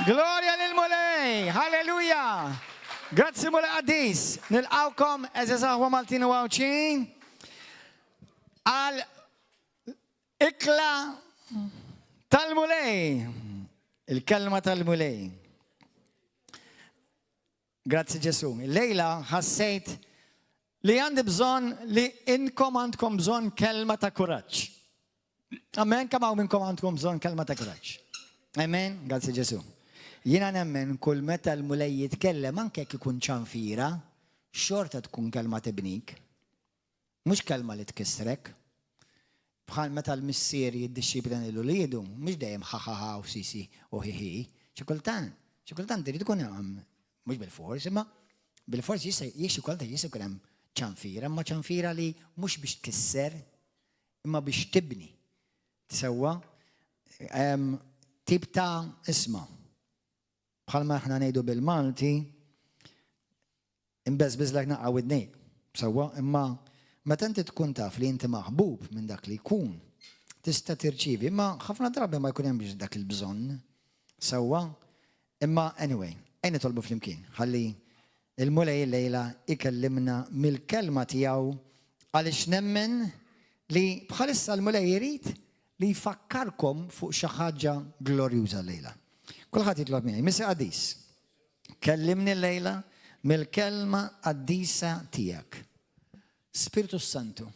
Gloria lil Mulej, halleluja. Grazzi Mulej Addis, nilqawkom eżeż aħwa Maltin u għawċin għal ikla tal-Mulej, il-kelma tal-Mulej. Grazzi Ġesu. Lejla ħassejt li għandi bżon li inkom għandkom bżon kelma ta' kuraġġ. Amen, kam għaw minnkom għandkom bżon kelma ta' kuraġġ. Amen, grazzi Ġesu. Jina nemmen kull meta l-Mulej jitkellem anke jekk ikun ċanfira, xorta tkun kelma tibnik. Mhux kelma li tkissrek. Bħal meta l-missier jiddixxiplina l-uliedu, mhux dejjem ħaħaħa u sisi u ħiħi. Xi kultant irid ikun hemm mhux bil-fors, imma bil-fors jixi kultant jista' jkun hemm ċanfira, imma ċanfira li mhux biex tkisser, imma biex tibni. Tisewwa tip ta' isma'. Bħalma aħna ngħidu bil-Malti, imbeżbiżlek naqgħa widnejk. Sewwa, imma meta inti tkun taf li inti maħbub minn dak li jkun, tista' tirċievi, imma ħafna drabi ma jkun hemm biex dak il-bżonn. Sewwa, imma anyway, ejn nitolbu flimkien, ħalli il-Mulej lejla ikellimna mill-kelma tiegħu għaliex nemmen li bħalissa l-Mulej jrid li jfakkarkom fuq xi ħaġa glorjuża lejla. Kulħadd jitlob miegħi, Missi Addis, kellimni lejla mill-kelma qaddisa tiegħek. Spiritu Santu,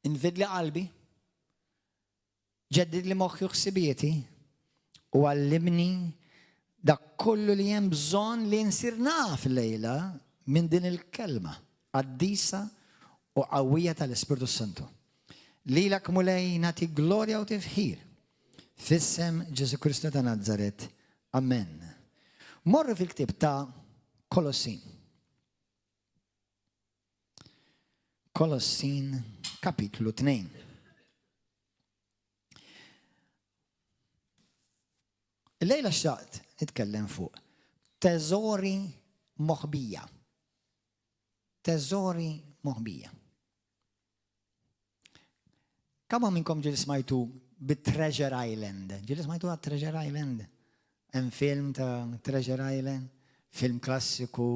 invidli qalbi, ġeddid li moħħi u ħsibieti u għallimni dak kollu li hemm bżonn li nsir naf lejla minn din il-kelma qaddisa u qawwija tal-Ispiritu Santu. Lilek Mulej nagħti glorja u tifħir fissem Ġesu Kristu ta' Nazaret. Amen. Morru fil-ktib ta' Kolossin. Kolossin kapitlu 2. Lejla xtaqt nitkellem fuq teżori moħbija. Teżori moħbija. Kama minnkom ġili smajtu bit-Treasure Island. Ġili smajtu għat Treasure Island? Hemm film ta' Treasure Island, film klassiku,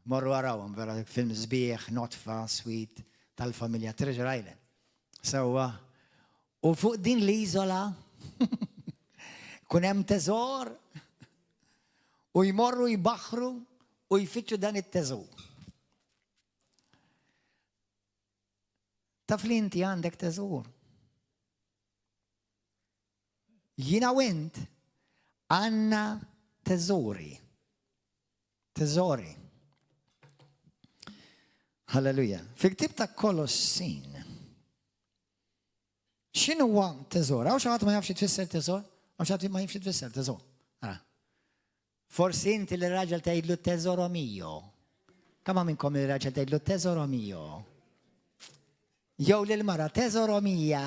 morru għarawhom, vera film sbieħ, notfa, sweet, tal-familja Treasure Island. Sewwa, u fuq din l-iżola kun hemm teżor u jmorru jbaħħru u jfittxu dan it-teżor. Taf li inti għandek teżor. Jina u int għandna teżori. Teżori. Halleluja. Fil-ktib ta' Kolossin. X'inhu huwa teżor? Hawn xi ħadd ma jafx tfisser teżor? Hawn xi ħadd ma jafx tfisser teżor? Forsi inti li raġel tgħidlu teżoro mio. Kemm minnkom li raġel tgħidlu teżoro mio? Jew lil mara teżoro mija.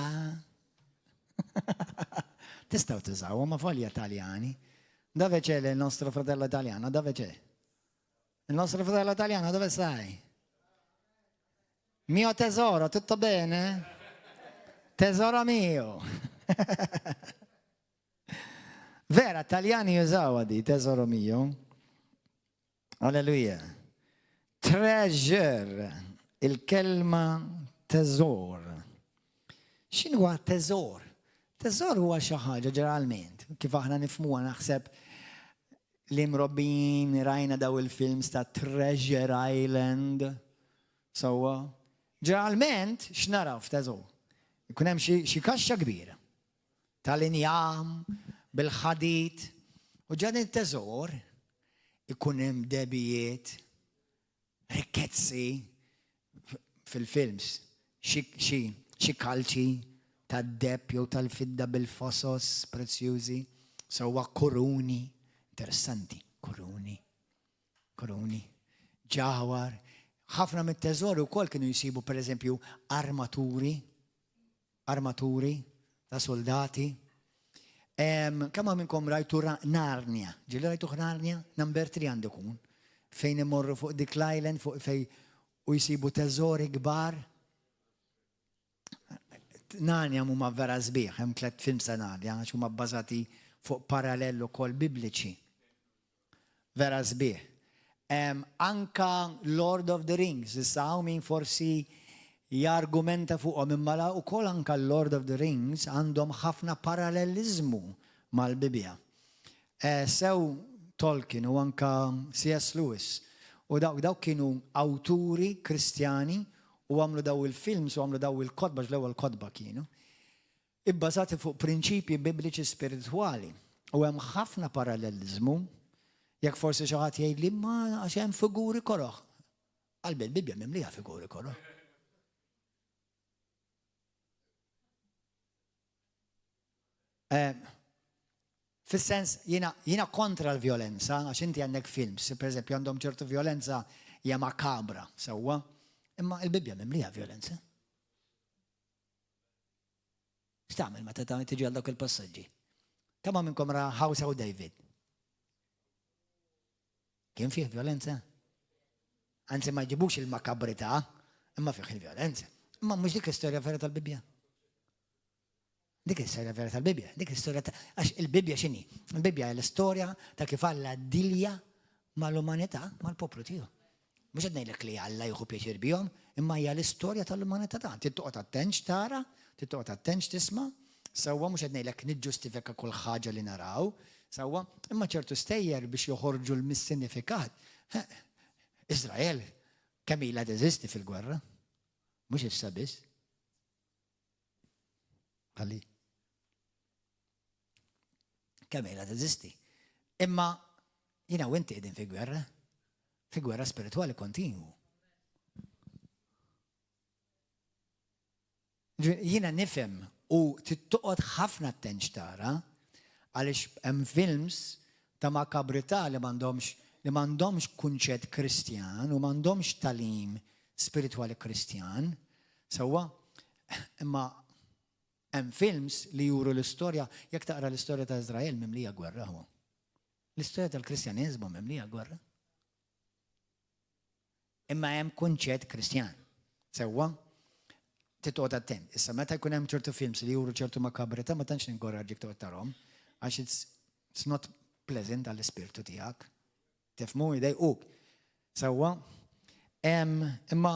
Tistgħu tużaw, ma folja Taljani. Dove c'è il nostro fratello italiano? Dove c'è? Il nostro fratello italiano dove stai? Mio tesoro, tutto bene? Tesoro mio. Vera, Taljani jużawa di tesoro mio. Alleluja. Treasure, il-kelma teżor. X'inhu huwa teżor? Teżor huwa xi ħaġa ġeneralment, kif aħna nifhmuha naħseb li mrobbin rajna daw il-films ta' Treasure Island. Sewwa, ġeneralment x'naraw f'teżor? Ikun hemm xi kaxxa kbira tal-injam, bil-ħadid, u ġan it-teżor ikun hemm debijiet, rikkezzi fil-films, xi kalċi tad-deb jew tal-fidda bil-fosos prezzjużi, sewwa kuruni, interessanti, kuruni, ġawar. Ħafna mit-teżori wkoll kienu jsibu pereżempju armaturi ta' soldati. Kemm minnkom rajtu Narnia? Ġieli rajtu Narnia? Number 3 għandu kun. Fejn imorru fuq dik l-island fuq fejn u jsibu teżori kbar. Narnia huma vera sbieħ, hemm tliet films ta' Narnia, għax huma bbażati fuq parallellu kol bibliċi. Vera sbieħ. Anka Lord of the Rings, issa min forsi jargumenta fuqhom imma la wkoll anka Lord of the Rings għandhom ħafna parallelizmu mal-Bibja. Sew Tolkien u anka C.S. Lewis u daw kienu awturi kristjani u għamlu daw il-films u għamlu daw il-kodba l-ewwel kodba kienu ibbażati fuq prinċipji bibliċi spiritwali u hemm ħafna parallelizmu jekk forsi xi ħadd jgħidli ma għax hemm figuri koroħ. Qalbi l-Bibja mimliha figuri koroħ. Fis-sens jiena kontra l-vjolenza għax inti għandek films, pereżempju għandhom ċertu vjolenza hija makabra sewwa, imma l-Bibja mimliha vjolenza. X'tagħmel meta tiġi għal dawk il-passaġġi? Kemm minnkom ra House of David? Kien fih violenza? Anzi ma jġibux il-makabrità, imma fih il-violenza. Imma mhux dik l-istorja vera tal-Bibja. Dik l-istorja vera tal-Bibja, dik l-istorja għax il-Bibja x'inhi? Il-Bibja hija l-istorja ta' kif Alla dilja mal-umanità, mal-poplu tiegħu. Mhux qed ngħidlek li Alla jieħu pjaċir bihom, imma hija l-istorja tal-umanità ta' tittoqgħod attent tara, tittoqgħod attent tisma', sewwa mhux qed ngħidlek niġġustifika kull ħaġa li naraw, sewwa, imma ċertu stejjer biex joħorġu l-mis-sinifikat. Iżrael kemm ilha teżisti fil-gwerra, mhux issa biss. Ħalli. Kemm ilha teżisti. Imma jiena u inti qegħdin fi gwerra spiritwali kontinwu. Jiena nifhem u tittoqgħod ħafna attent tara għaliex hemm films ta' makabrità li m'għandhomx kunċett Kristjan u m'għandhomx talim spiritwali Kristjan. Sewwa, imma hemm films li juru l-istorja, jekk taqra l-istorja ta' Iżrael mimlija gwerra hu. L-istorja tal-Kristjaneżmu mimlija gwerra. Imma hemm kunċett Kristjan. Sewwa, titqgħod attent. Issa meta jkun hemm ċertu films li juru ċertu makabrità ma tantx ninkoraġġik toqgħod tarahom għax it's not pleasant għall-ispirtu tiegħek. Tifhmu jdejquk. Sewwa, imma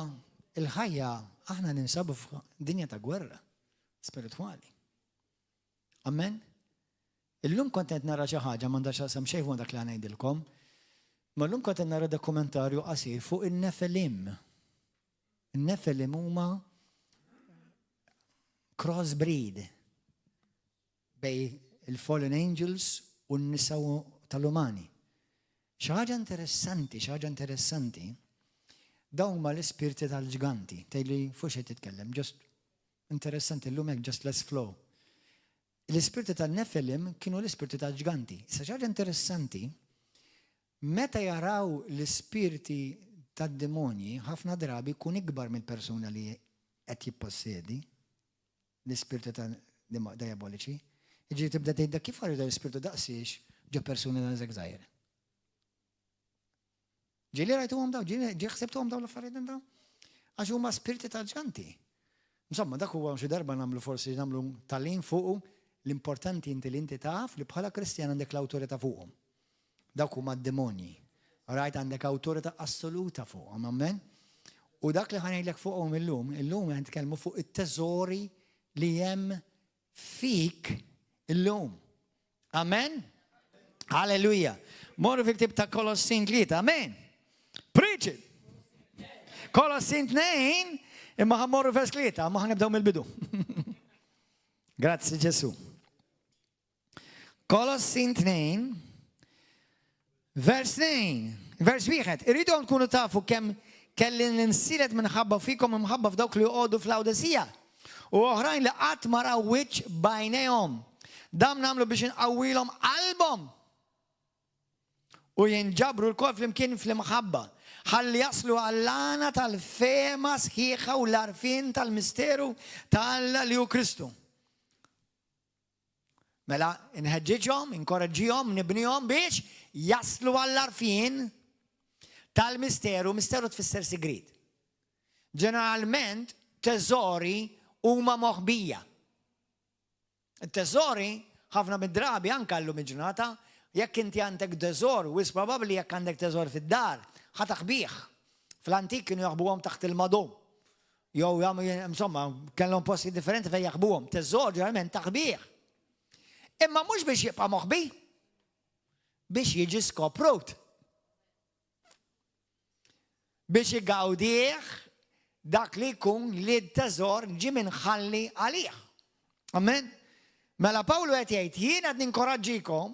il-ħajja aħna ninsabu f'dinja ta' gwerra spiritwali. Amen? Illum kont qed nara xi ħaġa m'għandha x'aqsam xejn fuq dak li ngħidilkom, ma llum kont qed nara dokumentarju qasir fuq in-Nefelim. In-Nefelim huma crossbreed bej il-fallen angels u n-nisa tal-umani. Xaħġa interessanti, dawn ma l-ispirti tal-ġganti, tejli fux qed titkellem, just interessanti l-lum just let's flow. L-ispirti tal-Nefelim kienu l-ispirti tal-ġganti. Issa xaħġa interessanti, meta jaraw l-ispirti tad-demonji, ħafna drabi kun ikbar mill-persuna li qed jippossedi l-ispirti diaboliċi. Iġi tibda tgħidha kif għarju l-ispirtu daqsiex ġo persuni dan żgħir. Ġieli rajtuhom daw, ġi ħsibtuhom daw l-affarijiet daw? Għax huma spiriti tal-ġganti. Insomma, dak huwa xi darba nagħmlu forsi nagħmlu tagħlim fuq l-importanti inti li inti taf li bħala Kristjan għandek l-awtorità fuqhom. Dawk huma d-demonji. Rajt għandek awtorità assoluta fuqhom, amen? U dak li ħanejlek fuqhom illum qed nitkellmu fuq it-teżori li hemm fik illum. Amen? Halleluja. Morru fil-ktib ta' Kolossin 3, amen? Preach it! Kolossin 2, imma ħammorru vers 3, imma ħanibdew mill-bidu. Grazzi Ġesu. Kolossin 2, vers 2, vers 1. Irridu tkunu tafu kemm kelli ninsilet minħabba fikom imħabba f'dawk li joqogħdu fl-Awdesija. U oħrajn li qatt ma raw wiċċ bajnejhom. Dam nagħmlu biex inqawwilhom qalbhom. U jinġabru l-kol flimkien fl-imħabba. Ħalli jaslu għall-għana tal-fema sħiħa u l-arfin tal-misteru tal-Alla li hu Kristu. Mela, inħeġġiġhom, inkoraġġihom, nibnihom biex jaslu għall-arfin tal-misteru, misteru tfisser sigrit. Ġeneralment, teżori huma moħbija. Il-teżori ħafna mid-drabi anke llum il-ġurnata, jekk inti għandek teżor, wis probabbli jekk għandek teżor fid-dar, ħataħbih. Fl-antik kienu jaħbuhom taħt il-madum. Jew insomma, kellhom posti differenti fejn jaħbuhom. Teżor ġeneralment taħbih. Imma mhux biex jibqa' moħbi, biex jiġi skoprut. Biex igawdih dak li jkun li t-teżor ġi minħalli għalih. Amen? Mela Pawlu qed jgħid jien qed ninkoraġġikom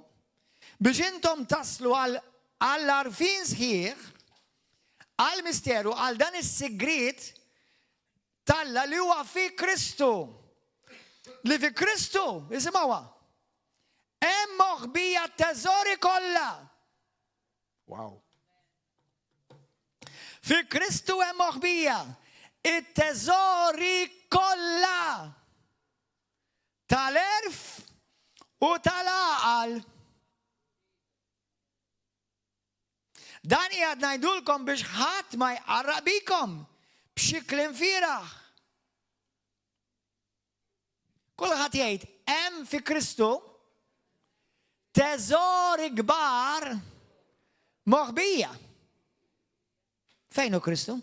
biex intom taslu għall-arfin sħiħ, għall-misteru, għal dan is-sigriet talla li huwa fi Kristu. Li fi Kristu, isimgħuha. Hemm moħbija t-teżori kollha. Wow. Fi Kristu hemm moħbija it-teżori kollha tal-erf u tal-għaqal. Dan jgħad ngħidulkom biex ħadd ma jqarraq bikom b'xi kliem fieraħ. Kulħadd jgħid hemm fi Kristu teżori kbar moħbija. Fejn hu Kristu?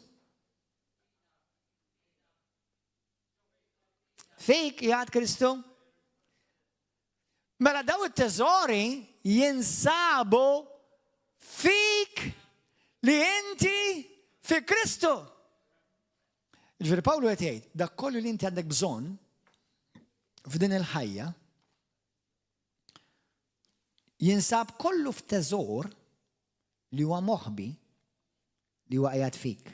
Fik jgħid Kristu? Mela daw it-teżori jinsabu fik li inti fi Kristu. Ġifieri Pawlu qed jgħid, dak kollu li inti għandek bżonn f'din il-ħajja jinsab kollu f'teżor li huwa moħbi li huwa qiegħed fik.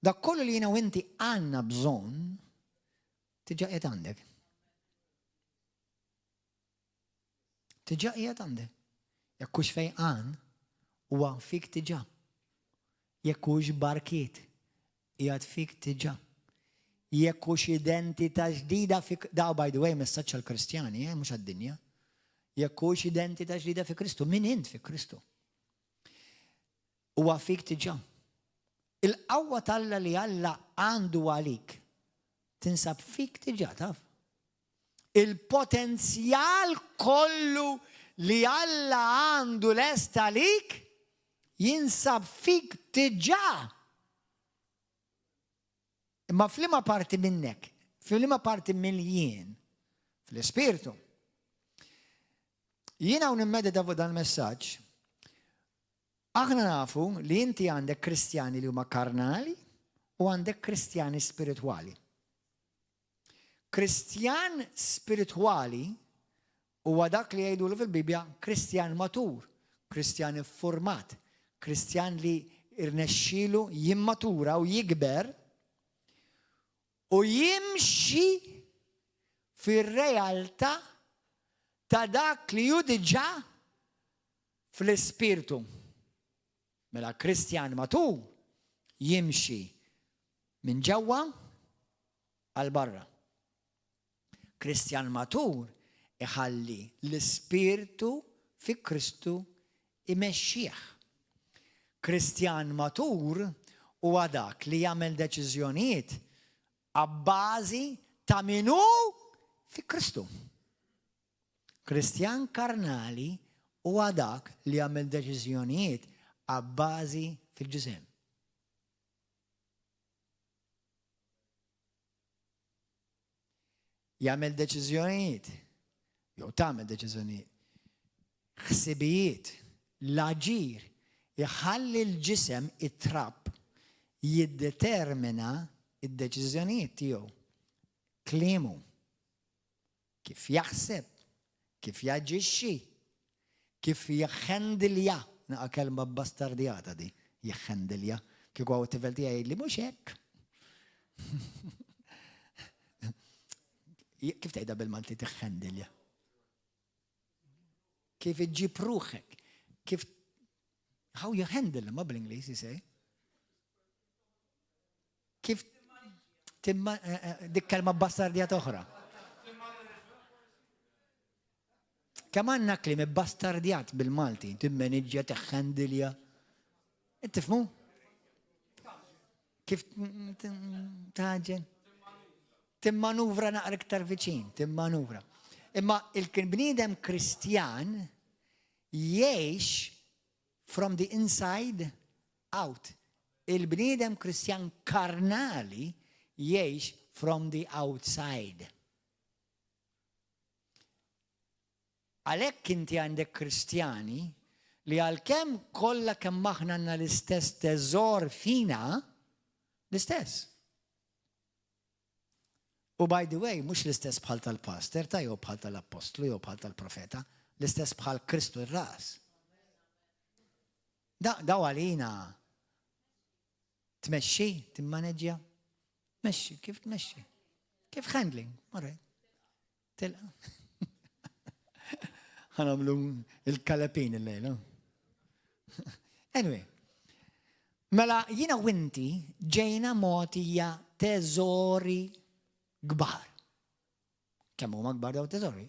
Dak kollu li jiena u inti għandna bżonn tiġa qiegħed għandek. Tiġa qiegħed għandek. Jekk hux fejqan huwa fik tiġa. Jekk hux barkiet qiegħed fik tiġa. Jekk hux identità ġdida fik, daw by the way messaġġ għall-Kristjani, mhux għad-dinja. Jekk hux identità ġdida fi Kristu, min int fi Kristu? Huwa fik tiġa. Il-qawwa talla li Alla għandu għalik tinsab fik tiġa, taf. Il-potenzjal kollu li Alla għandu lest għalik jinsab fik tiġa. Imma f'liema parti minnek, f'liema parti mill-jien, fl-Ispirtu. Jiena hawn immedita fuq dan il-messaġġ. Aħna nafu li inti għandek Kristjani li huma karnali u għandek Kristjani spiritwali. Kristjan spiritwali huwa dak li jgħidulu fil-Bibja Kristjan matur, Kristjan format, Kristjan li irnexxielu jimmatura u jikber u jimxi fir-realtà ta' dak li hu diġà fl-Ispirtu. Mela Kristjan matur jimxi minn ġewwa għal barra. Kristjan matur iħalli l-Ispirtu fi Kristu imexxih. Kristjan matur huwa dak li jagħmel deċiżjonijiet għabbażi ta' minnu fi Kristu. Kristjan karnali huwa dak li jagħmel deċiżjonijiet għabbażi fil-ġisem. Jagħmel deċiżjonijiet, jew tagħmel deċiżjonijiet, ħsibijiet, l-aġir, iħalli l-ġisem it-trapp jiddetermina id-deċiżjonijiet tiegħu. Kliemu, kif jaħseb, kif jaġixxi, kif jaħħendilja. Naqa kelma bastardjata di, jaħħendilja. Kieku għaw t-tifel tiegħi li mhux hekk. Kif tgħidha bil-Malti tiħħendilja? Kif iġġib ruħek? Kif how you handle ma bl-Ingliż jisej? Kif dik kelma bastardjata oħra? Kemm għandna kliem bastardjat bil-Malti, timmaniġġja tiħħendilja. Tifhmu? Kif taġen? timmanuvra naqra iktar viċin, timmanuvra. Imma il-bniedem Kristjan jgħix from the inside out. Il-bniedem Kristjan karnali jgħix from the outside. Għalhekk inti għandek Kristjani li għalkemm kollha kemm aħna għandna l-istess teżor fina, l-istess. U by the way, mhux l-istess bħal tal-pastor, jew bħal tal-apostlu, jew bħal tal-profeta, l-istess bħal Kristu r-ras. Daw għalina tmexxi, timmaneġġja, tmexxi, kif tmexxi? Kif handling? Alright. Tilqa. Ħanamlu il-kalapin il-lejla. Anyway, mela jina winti ġejna motija teżori gbar. Kemm huma gbar daw teżori?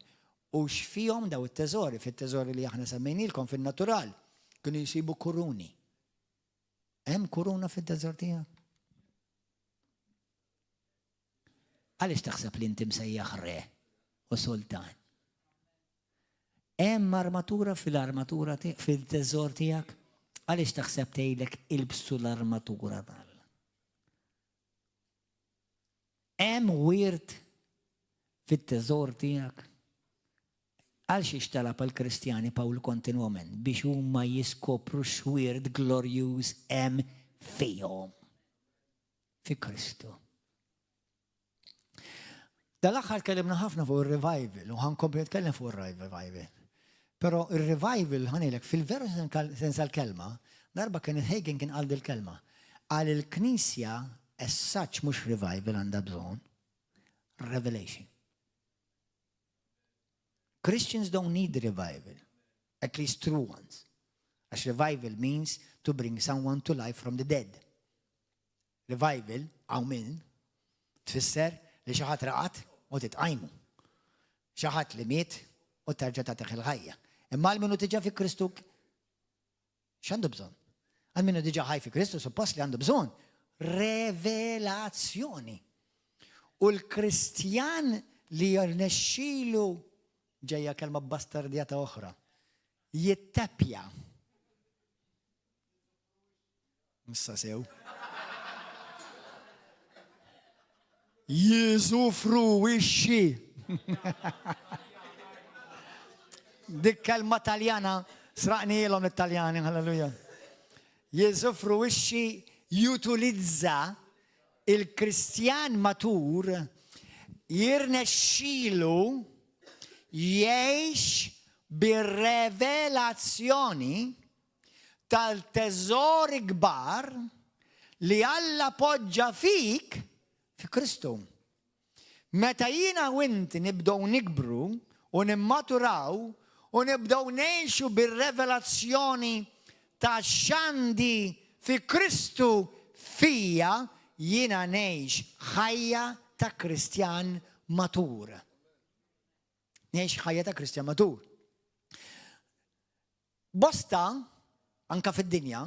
U x'fihom daw it-teżori, fit-teżori li aħna semmejnilkom fin-natural, kienu jsibu kuruni. Hemm kuruna fit-teżor tiegħek? Għaliex taħseb li inti msejjaħ re u sultan? Hemm armatura fil-armatura fil-teżor tiegħek? Għaliex taħseb tgħidlek ilbsu l-armatura tal? Hemm wirt fit-teżor tiegħek? Għalx ixtalab għall-Kristjani Pawl kontinwament biex huma jiskopru x'wirt glorjuż hemm fihom fi Kristu. Dal-aħħar kellimna ħafna fuq ir-revival u ħankompli nitkellem fuq ir-revival. Però ir-revival ħanilek fil-veru sens għall-kelma, darba kien Hagen kien qal il-kelma. Għal il-Knisja as such mhux revival għandha bżonn, revelation. Christians don't need revival, at least true ones. As revival means to bring someone to life from the dead. Revival, għaw minn, tfisser li xi ħadd raqat u titqajmu. Xi ħadd li miet u terġa' tagħtih il-ħajja. Imma għal minnu tiġa fi Kristu x'għandu bżonn? Għal minnu tiġa ħaj fi Kristu suppost li għandu bżonn revelazzjoni. U l-Kristjan li jirnexxielu ġejja kelma bastardjata oħra jittepja. Missa sew. Jisufru wixxi. Dik kelma Taljana sraqni ilhom it-Taljani, halleluja. Jisufru wixxi jutulizza il-Kristjan matur jirnexxielu jgħix bir-revelazzjoni tal-teżori kbar li Alla poġġa fik fi Kristu. Meta jiena u inti nibdew nikbru u nimmaturaw u nibdew ngħixu bir-revelazzjoni ta' x'għandi fi Kristu fija, jiena ngħix ħajja ta' Kristjan matur. Ngħix ħajja ta' Kristjan matur. Bosta, anka fid-dinja,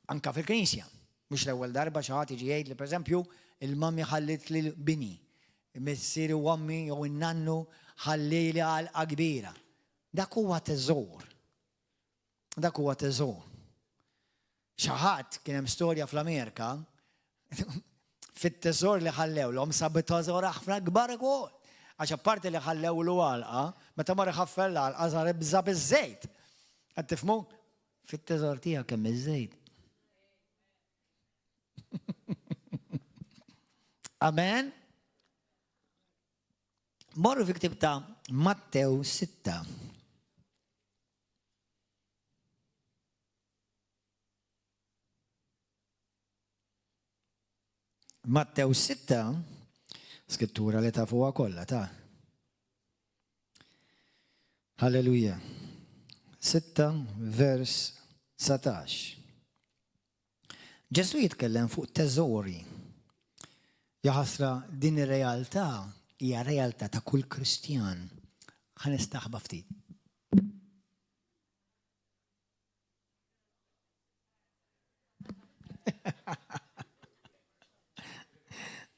anka fil-Knisja, mhux l-ewwel darba xi ħadd jiġi jgħid li pereżempju il-mammi ħallit lil bini, missieri u ommi jew in-nannu ħallili għalqa kbira. Dak huwa teżor. Dak huwa teżor. Xi ħadd kien hemm storja fl-Amerika fit-teżor li ħallewlhom sabu teżor ħafna kbar ukoll. Għax apparti li ħallewlu għalqa, meta mar iħaffel l-għalqa żar ibża biż-żejt. Qed tifhmu? Fit-teżor tiegħek hemm iż-żejt. Amen? Morru fi ktib ta' Mattew 6. Mattew 6, skrittura li ta' fuqa kollha ta'. Halleluja. 6 vers 19. Ġesu jitkellem fuq teżori. Jaħasra din ir-realtà hija realtà ta' kull Kristjan. Ħanistaħba ftit.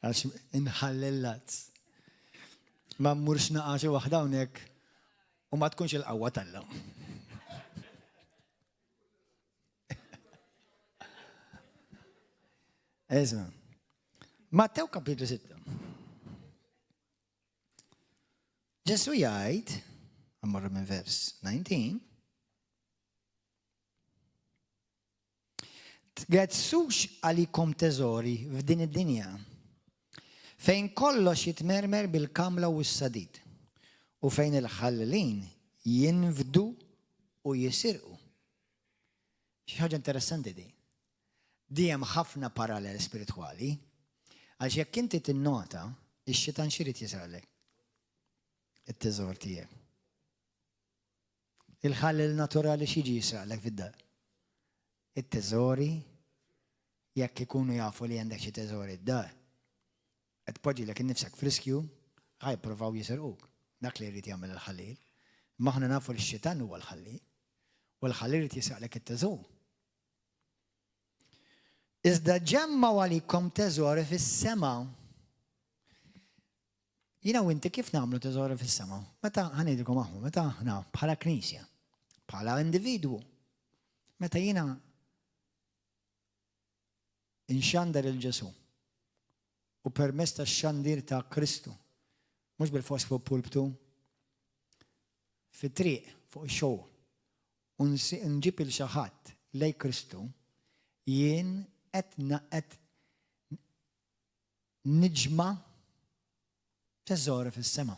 Għax inħallillat. Ma mmurx naqaxi waħda hawnhekk u ma tkunx il-qawwa talla. Isma'. Mattew kapitlu 6. Ġesu jgħid, għammorru minn vers 19, tgezzux għalikom teżori f'din id-dinja fejn kollox jitmermer bil-kamla u s-sadid u fejn il-ħallin jinfdu u jisirqu. Xi ħaġa interessanti di. Di hemm ħafna parallel spiritwali għax jekk inti tinnota ix-xitan xirid jisraqlek it-teżor tiegħek. Il-ħallil naturali xiġi jisraqlek fid-dar. It-teżori jekk ikunu jafu li għandek xi teżori d-dar. Qed tpoġġilek innifsek friskju, ħajprovaw jisirquk. Dak li jrid jagħmel il-ħallil. Ma aħna nafu li x-xitan huwa l-ħallil. U l-ħallil jrid jisraqlek it-teżor. Iżda ġemmaw għalikom teżori fis-sema. Jiena u inti kif nagħmlu teżori fis-sema? Meta ħanejdilkom aħna, meta aħna bħala knisja, bħala individwu, meta jiena inxander il-Ġesu u permess tax-xandir ta' Kristu, mhux bil-fos fuq pulptu, fit-triq fuq ix-xogħol, u nġib il xi ħadd lejn Kristu, jien qed niġma' teżori fis-sema.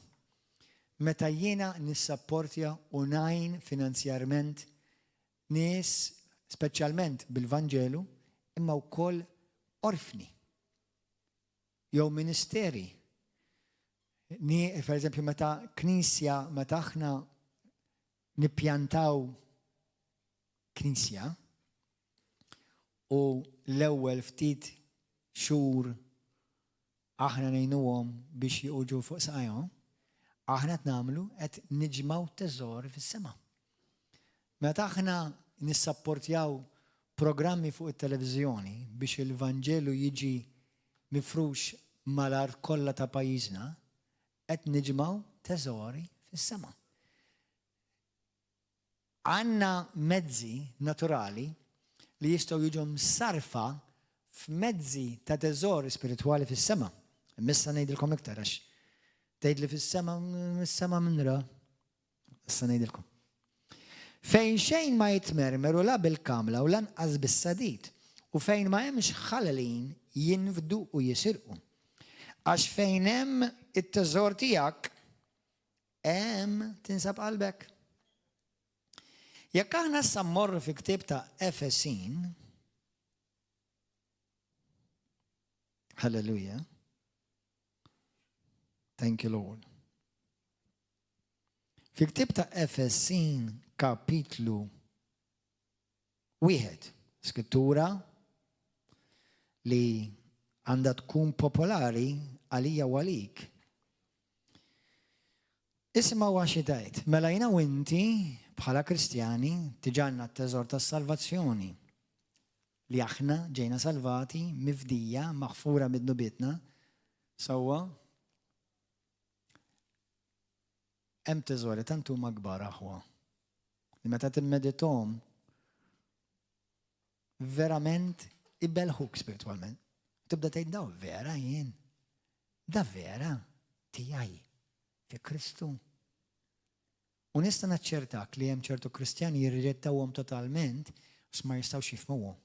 Meta jiena nissapportja u ngħin finanzjarment nies speċjalment bil-Vanġelu imma wkoll orfni jew ministeri. Per eżempju meta knisja, meta aħna nippjantaw knisja u l-ewwel ftit xhur aħna ngħinuhom biex jiġu fuq saqajhom, aħna qed nagħmlu qed niġmaw teżori fis-sema. Meta aħna nissapportjaw programmi fuq it-televiżjoni biex il-Vanġelu jiġi mifrux mal-art kollha ta' pajjiżna, qed niġmaw teżori fis-sema. Għandna mezzi naturali li jistgħu jiġu msarfa f'mezzi ta' teżori spiritwali fis-sema. Missa ngħidilkom iktar għax tgħidli fis-sema mis-sema minra. Issa ngħidilkom. Fejn xejn ma jitmermer u la bil-kamla u lanqas bis-sadid u fejn ma hemmx ħallin jinfdu u jisirqu. Għax fejn hemm it-teżor tiegħek hemm tinsab qalbek. Jekk aħna issa mmorru fi ktieb ta' Efesin, Hallelujah. Thank you, Lord. Fi ktieb ta' Efesin kapitlu 1, skrittura li għandha tkun popolari għalija u għalik. Isma' xi tgħid, mela jiena u inti bħala Kristjani tiġanna t-teżor tas-salvazzjoni li aħna ġejna salvati, mifdija, maħfura mid-nubietna, sewwa hemm teżori tant huma kbar aħwa. Li meta timmedithom verament ibelħuk spiritwalment. Tibda tgħid daw vera jien. Da vera tiegħi fi Kristu. U nista' naċċertak li hemm ċertu Kristjani jirriġettawhom totalment ma jistgħux jifhmuhom.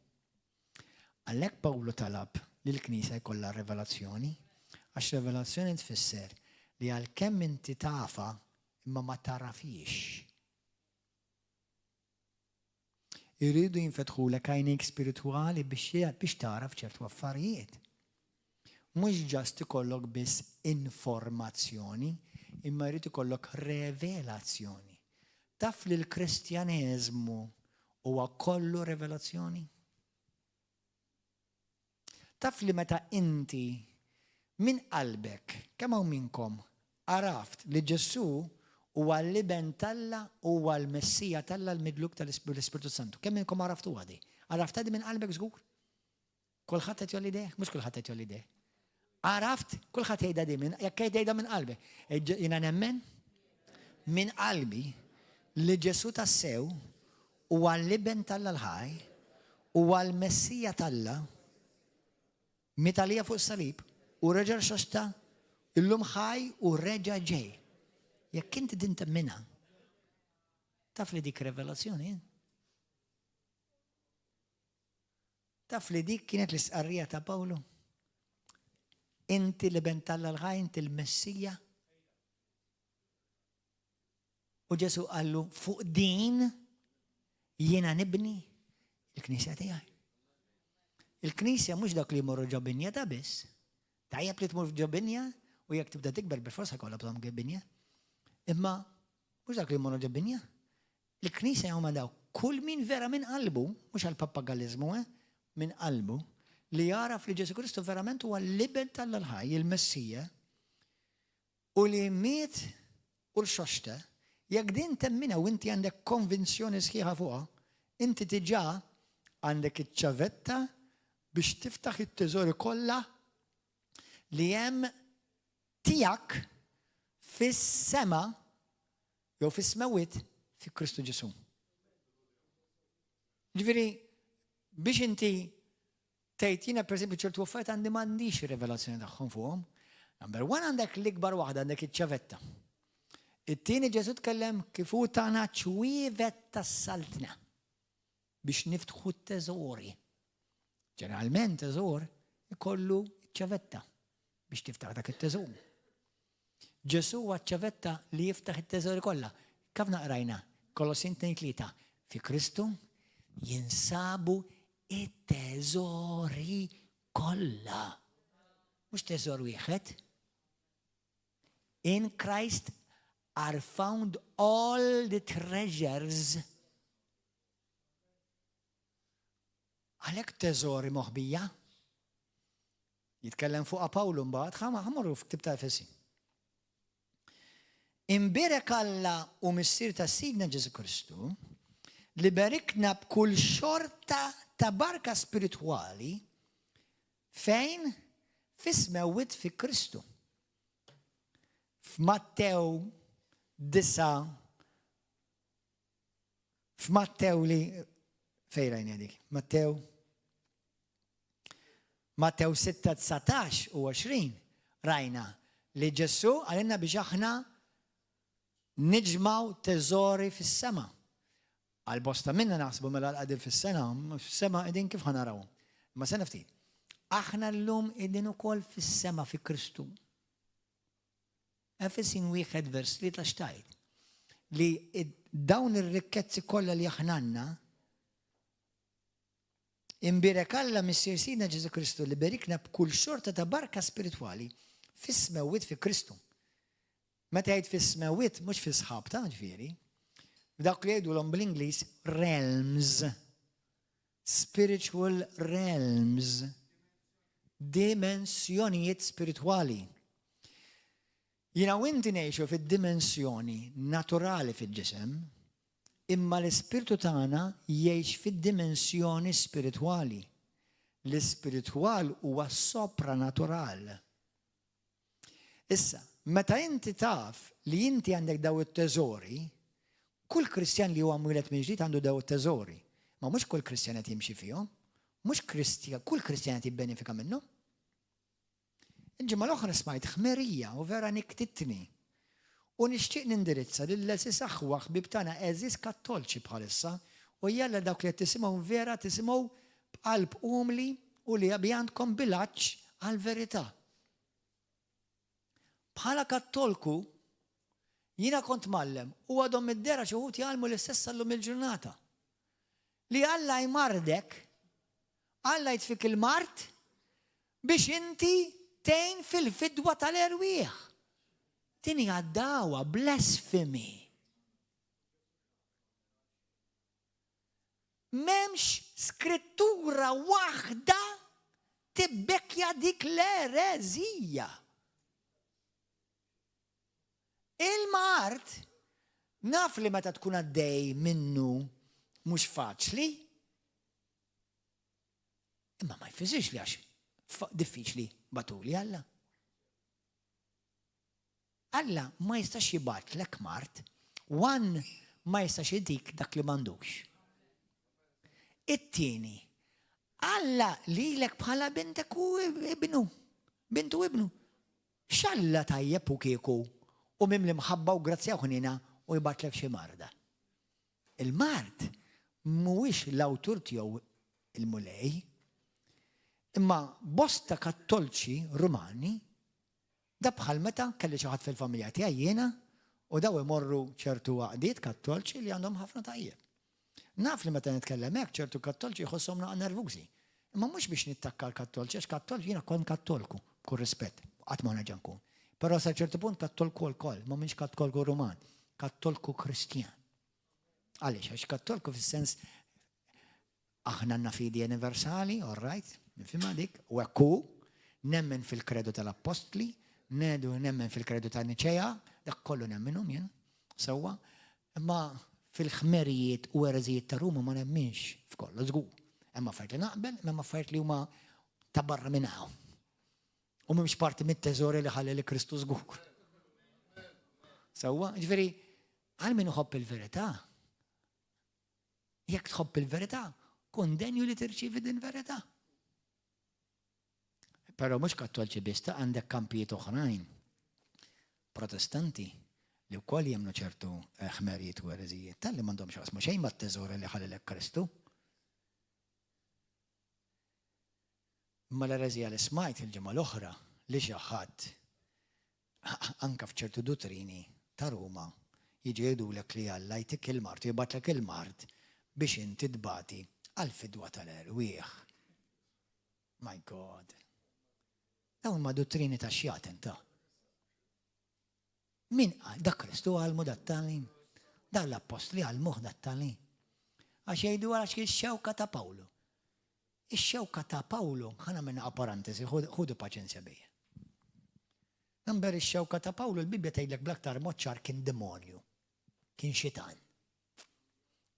Għalhekk Pawlu talab li l-Knisja jkollha rivelazzjoni, għax rivelazzjoni tfisser li għalkemm inti tafa imma ma tarafix. Irridu jinfetħulek għajnejk spiritwali biex taraf ċertu affarijiet. Mhux ġast ikollok biss informazzjoni, imma jrid ikollok revelazzjoni. Taf li l-Kristjaneżmu huwa kollu revelazzjoni? Taf li meta inti min qalbek, kemm hawn minnkom araft li Ġesu huwa l-liben Talla huwa l-Messija Talla l-midluk tal-Ispiritu Santu. Kemm minnkom araftu għadi? Araftha di minn qalbek żgur? Kulħadd qed jolli deh? Mhux kulħadd qed jolli deh. Għaraft, kulħadd jgħidha di minn, jekk jgħidha minn qalbi. Jiena nemmen minn qalbi li Ġesu tassew huwa l-liben tal-Alla l-ħaj, huwa l-Messija tal-Alla, mitalija fuq is-salib, u reġa' xosta, illum ħaj u reġa' ġej. Jekk inti din temminha, taf li dik revelazzjoni? Taf li dik kienet l-isqarrija ta' Pawlu? Inti li bentalla l-ħaj, inti l-Messija. U Ġesu qallu fuq din jiena nibni il-Knisja tiegħi. Il-Knisja mhux dak li jmorru ġobinja ta' biss. Tajjeb li tmur f'ġobinja u jekk tibda tikber bil-forsa kollha bżonn ġobinja. Imma mhux dak li jmorru ġobinja. Il-Knisja huma daw kull min vera minn qalbu, mhux għal pappagalizmu, minn qalbu, li jaraf li Ġesu Kristu verament huwa l-liben tal-ħaj, il-Messija, u li miet u l-xoxta, jekk din temmina u inti għandek konvinzjoni sħiħa fuqha, inti diġà għandek iċ-ċavetta biex tiftaħ it-teżori kollha li hemm tiegħek fis-sema jew fis-smewit fi Kristu Ġesu. Ġifieri biex inti tgħid jiena pereżempju ċertu affarijiet għandi m'għandix rivelazzjoni tagħhom fuqhom. Number one għandek l-ikbar waħda għandek iċ-ċavetta. It-tieni Ġesu tkellem kif hu tagħna ċwievet tas-saltna biex niftħu t-teżori. Ġeneralment teżor ikollu ċavetta biex tiftaħ dak it-teżor. Ġesu huwa ċavetta li jiftaħ it-teżori kollha. Kif naqrajna? Kolossin 2:3. Fi Kristu jinsabu it-teżori kollha. Mhux teżor wieħed. In Christ are found all the treasures. Għalhekk teżori moħbija. Jitkellem fuqha Pawlu mbagħad ħamorru f'ktib ta' Efesi. Imbirek Alla u missier ta' Sidna Ġesu Kristu li barikna b'kull xorta ta' barka spiritwali fejn fis-smewwiet fi Kristu. F'Mattew 9 f'Mattew li fejrajn dik. Mattew 6:19 u 20 rajna li Ġesu għalinna biex aħna niġmaw teżori fis-sema. Għal-bosta minna naħsbu mela l-qadin fis-sema qegħdin kif ħanaraw. Ma se ftit. Aħna llum qegħdin ukoll fis-sema fi Kristu. Efesin 1:3 xtajt li dawn ir-rikkezzi kollha li aħna għandna imbirek Alla missier Sidna Ġesu Kristu li berikna b'kull xorta ta' barka spiritwali fis-smewwiet fi Kristu. Meta jgħid fis-smewwiet mhux fis-sħab ta' ġifieri. Dak li jgħidulhom bl-Ingliż realms. Spiritual realms. Dimensjonijiet spiritwali. Jiena u inti ngħixu fid-dimensjoni naturali fil-ġisem, imma l-ispirtu tagħna jgħix fid-dimensjoni spiritwali. L-ispiritwal huwa sopranatural. Issa, meta inti taf li inti għandek daw it-teżori, kull Kristjan li huwa mwieled minn ġdid għandu daw it-teżori. Ma mhux kull Kristjan qed jimxi fihom, kull Kristjan qed jibbenefika minnhom. Il-ġimgħa l-oħra smajt ħmerija u vera niktitni. U nixtieq nindirizza lill-eżis aħwa ħbieb tagħna eżis kattolċi bħalissa u jalla dawk li qed tisimgħu vera tisimgħu b'qalb umli u li għandkom bilanċ għall-verità. Bħala kattolku jiena kont mallem u għadhom mid-dera xi wħud jgħalmu l-istess llum il-ġurnata. Li Alla jmardek, Alla jtfik il-mart biex inti tgħin fil-fidwa tal-erwieħ. Tini għaddawa blasfemi. Memx skrittura waħda tibbekja dik l-erezija. Il-mart naf li meta tkun għaddej minnu mhux faċli, imma ma jfisirx li għax diffiċli batuli Alla. Alla ma jistax jibatlek mart, ma jistax jidik dak li m'għandux. It-tieni, Alla lilek bħala bintek u ibnu, bintu ibnu. X'Alla tajjeb u kieku u mimli mħabba u grazzja ħunina u jibatlek xi marda. Il-mart mhuwiex l-awtur tiegħu il-mulej, imma bosta kattolċi Rumani da bħal meta kelli xi ħadd fil-familja tiegħi jiena u daw imorru ċertu għaqdiet kattolċi li għandhom ħafna tajjeb. Naf li meta nitkellem hekk ċertu kattolċi jħosshom nervużi. Imma mhux biex nittakka l-kattolċi, għax kattolċi jiena kont kattolku, b'kull rispett, qatt ma nerġa' nkun. Però sa ċertu punt kattolku wkoll, ma mhix kattolku Ruman, kattolku Kristjan. Għaliex, għax kattolku fis-sens aħna għandna fidi universali, all right, nifhimha dik, u hekk hu, nemmen fil-kredu tal-Apostli, nemmen fil-kredu tan-Niċea, dak kollu nemminhom jien, sewwa, imma fil-ħmerijiet u ereżijiet ta' Ruma ma nemminx f'kollu żgur. Hemm affarijiet li naqbel, hemm affarijiet li huma ta' barra minn hawn. U mhumiex parti mit-teżori li ħalli li Kristu żgur. Sewwa, ġifieri, għal min iħobb il-verità. Jekk tħobb il-verità, kun denju li tirċievi din verità. Però mhux kattolċi biss għandek kampijiet oħrajn protestanti li wkoll jemnu ċertu ħmerijiet u ereżijiet tal-li m'għandhomx jaqsmu xejn mat-teżori li ħallilek Kristu. Imma l-ereżija li smajt il-ġimgħa l-oħra li xi ħadd anke f'ċertu dottrini ta' Ruma jiġi jgħidulek li Alla jtik il-mart u jibatlek il-mart biex inti tbati għall-fidwa tal-erwieħ. My God. Dawn ma dottrini ta' xjaten ta'. Min da Kristu għalmu dat-talim, da l-Apostli għalmuh dat-talim. Għax jgħidu għax ix-xewka ta' Pawlu. Ix-xewka ta' Pawlu, ħana minna parentesi, ħudu paċenzja bejja. Number ix-xewka ta' Pawlu, l-Bibja tgħidlek bl-aktar mod ċar kien demonju, kien xitan.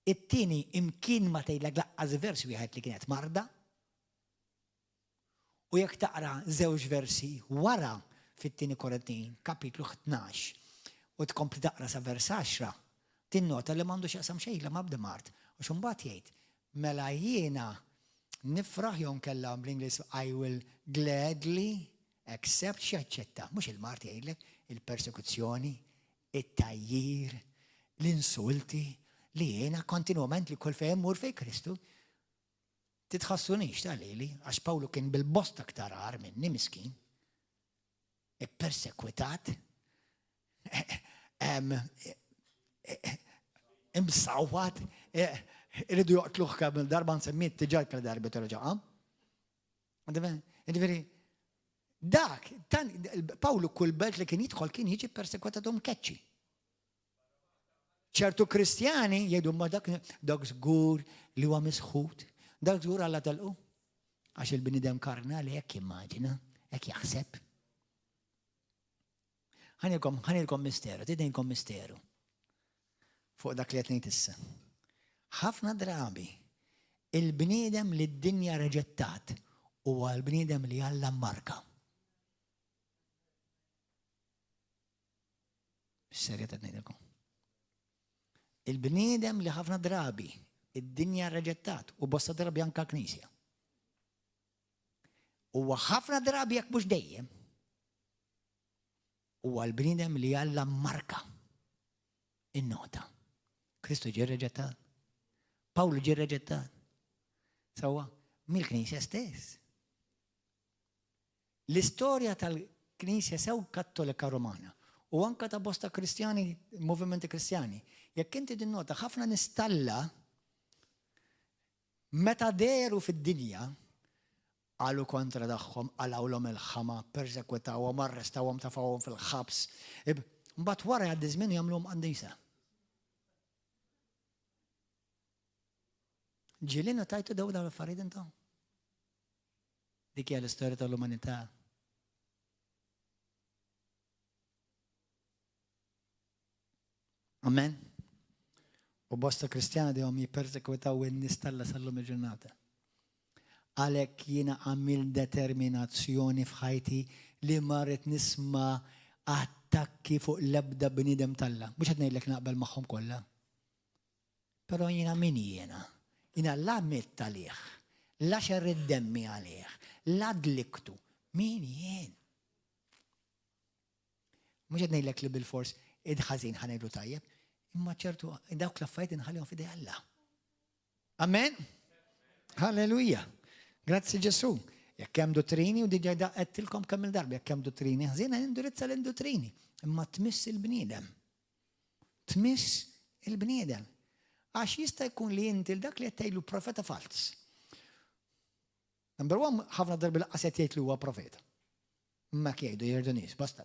It-tieni imkien ma tgħidlek laqqas vers wieħed li kienet marda. U jekk taqra żewġ versi wara fit-tieni Korintin, kapitlu 12, u tkompli taqra sa vers 10, tinnota li m'għandux jaqsam xejn ma bda mart. U x'imbagħad jgħid, mela jiena nifraħ jew nkella bl-Ingliż I will gladly accept x'jaċċetta, mhux il-mart jgħidlek, il-persekuzzjoni, it-tajjir, l-insulti li jiena kontinwament li kull fejn mur fejn Kristu. Titħassunix tal-lili, għax Pawlu kien bil-bosta aktar għar minni miskin, persekwitat, imsawat, irridu joqtluħ kabel darba nsemmiet tiġar kal darbi t-raġa. Dak, Pawlu kull belt li kien jidħol kien jiġi persekwitatum keċċi. ċertu kristjani jgħidu ma dak żgur li huwa misħut. Dak żgur Alla talqu. Għax il-bnidem karnali hekk immaġina, hekk jaħseb. Ħanilkom misteru, tidejnkom misteru. Fuq dak li qed ngħid issa. Ħafna drabi il-bniedem li d-dinja reġettat huwa l-bniedem li Alla mmarka. Serja qed ngħidilkom. Il-bniedem li ħafna drabi id-dinja reġettat u bosta drabi anka knisja. Huwa ħafna drabi jekk mhux dejjem. Huwa l-bniedem li Alla mmarka in-nota. Kristu ġie reġettat. Pawlu ġie reġettat. Sewwa mill-Knisja stess. L-istorja tal-Knisja sew Kattolika Romana u anka ta' bosta Kristjani, movimenti Kristjani, jekk inti tinnota ħafna nistalla meta deru fid-dinja għalu kontra tagħhom, għalawlhom il-ħama, persekwitawhom, arrestawhom, tafawhom fil-ħabs. Mbagħad wara jgħaddi żmien jagħmluhom qandisa. Ġielin tajtu dawn l-affarijiet intom. Dik hija l-istorja tal-umanità. Amen. U bosta Kristjani dejhom jippersekwitaw in-nies Alla sal-lum il-ġurnata. Għalhekk jiena għamil determinazzjoni f'ħajti li marret nisma' attakki fuq l-ebda bniedem Alla. Mhux qed ngħidlek naqbel magħhom kollha. Però jiena min jiena. Jiena la mitt għalih, la xerrid demmi għalih, la dliktu. Min jien? Mhux qed ngħidlek li bil-fors id-ħażin ħanejlu tajjeb, imma ċertu dawk l-affarijiet inħallihom f'idej Alla. Amen? Halleluja. Grazzi Ġesu. Jekk hemm dottrini u diġà daqgħettilkom kemm il-darba jekk hemm dottrini, ħażina nindirizza l-dottrini, imma tmiss il-bniedem. Tmiss il-bniedem. Għax jista' jkun li inti dak li qed tgħidlu profeta fals. Number one, ħafna darbi laqqas qed jgħidlu huwa profeta. Ma jgħidu jerdu nies, basta.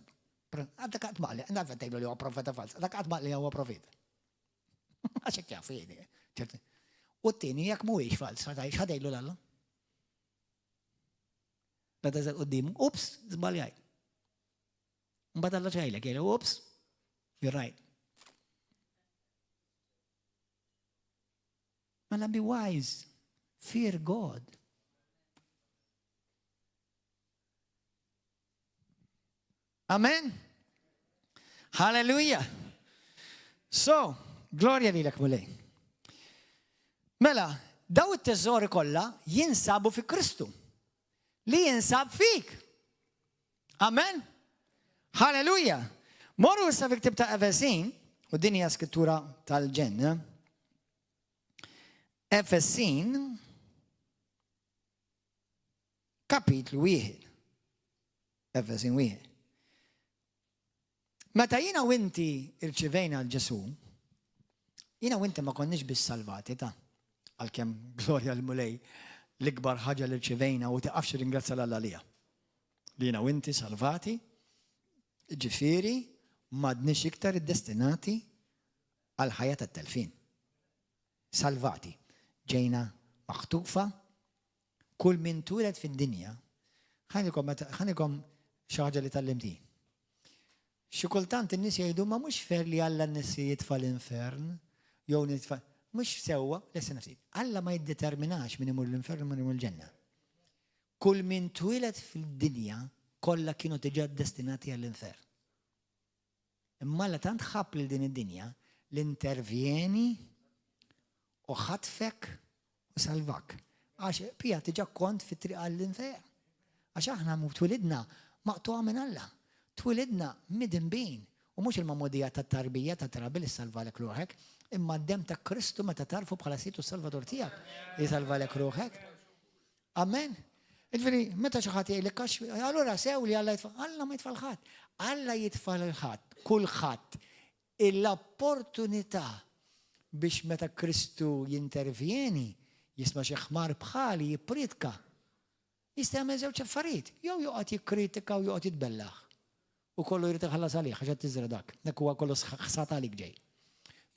Għadda qatt maqli, għandha tgħidlu li huwa profeta fals, għadda qatt maqli huwa profeta. Għax hekk jaf jgħidi. U t-tieni jekk mhuwiex fals, ħadejlu l-Alla. La tażel qudiem, ups, żbaljaj. Mbagħad Alla ċajlek, jgħidu, ups, you're right. Mela be wise, fear God. Amen. Hallelujah. So, gloria lilek mulej. Mela, daw it-teżori kollha jinsabu fi Kristu. Li jinsab fik. Amen. Hallelujah. Morru issa fi ktib ta' Efesin, u din hija skrittura tal-ġenna. Efesin, kapitlu 1. Efesin 1. Meta jiena u inti irċivejna l-Ġesu, jiena u inti ma konniex bis-salvati ta' għalkemm glorja l-mulej l-ikbar ħaġa li rċivejna u tiqafx ringrazzja l-Alla. Li jiena u inti salvati, ġifieri m'għadniex iktar iddestinati għal ħajja tat-telfin. Salvati. Ġejna maħtufa, kull min tulet fid-dinja. Ħanikom xi ħaġa li tallimti. Xi kultant in-nies jgħidu ma mhux fer li Alla n-nies jitfa' l-infern, jew nitfa' mhux sewwa, lesa nafsi. Alla ma jiddeterminax min imur l-infern u min imur l-ġenna. Kull min twilet fil-dinja kollha kienu diġà destinati għall-infern. Imma la tant ħabb lil din id-dinja l-intervjeni u ħatfek u salvak. Għax pija tiġa kont fit-triq għall-infern. Għax aħna twilidna maqtuqa minn Alla. Twilidna midinbin. U mhux il-mamudija tat-tarbija ta' tarabil issalvalek ruħek, imma d-dem ta' Kristu meta tarfu bħala situ salvator tiegħek jisalvalek ruħek. Amen. Ġifieri meta xi ħadd jgħidlek għax allura sew li Alla jitfa' Alla ma jitfal ħadd. Alla jitfal ħadd, kulħadd l-opportunità biex meta Kristu jintervjeni jisma' xi ħmar bħali jippridka. Jista' jagħmel żewġ affarijiet, jew joqgħod jikkritika u joqgħod jitbellaħ. U kollu jrid iħallas għalih għax qed tiżra dak. Dak huwa kollu ħsat għalik ġej.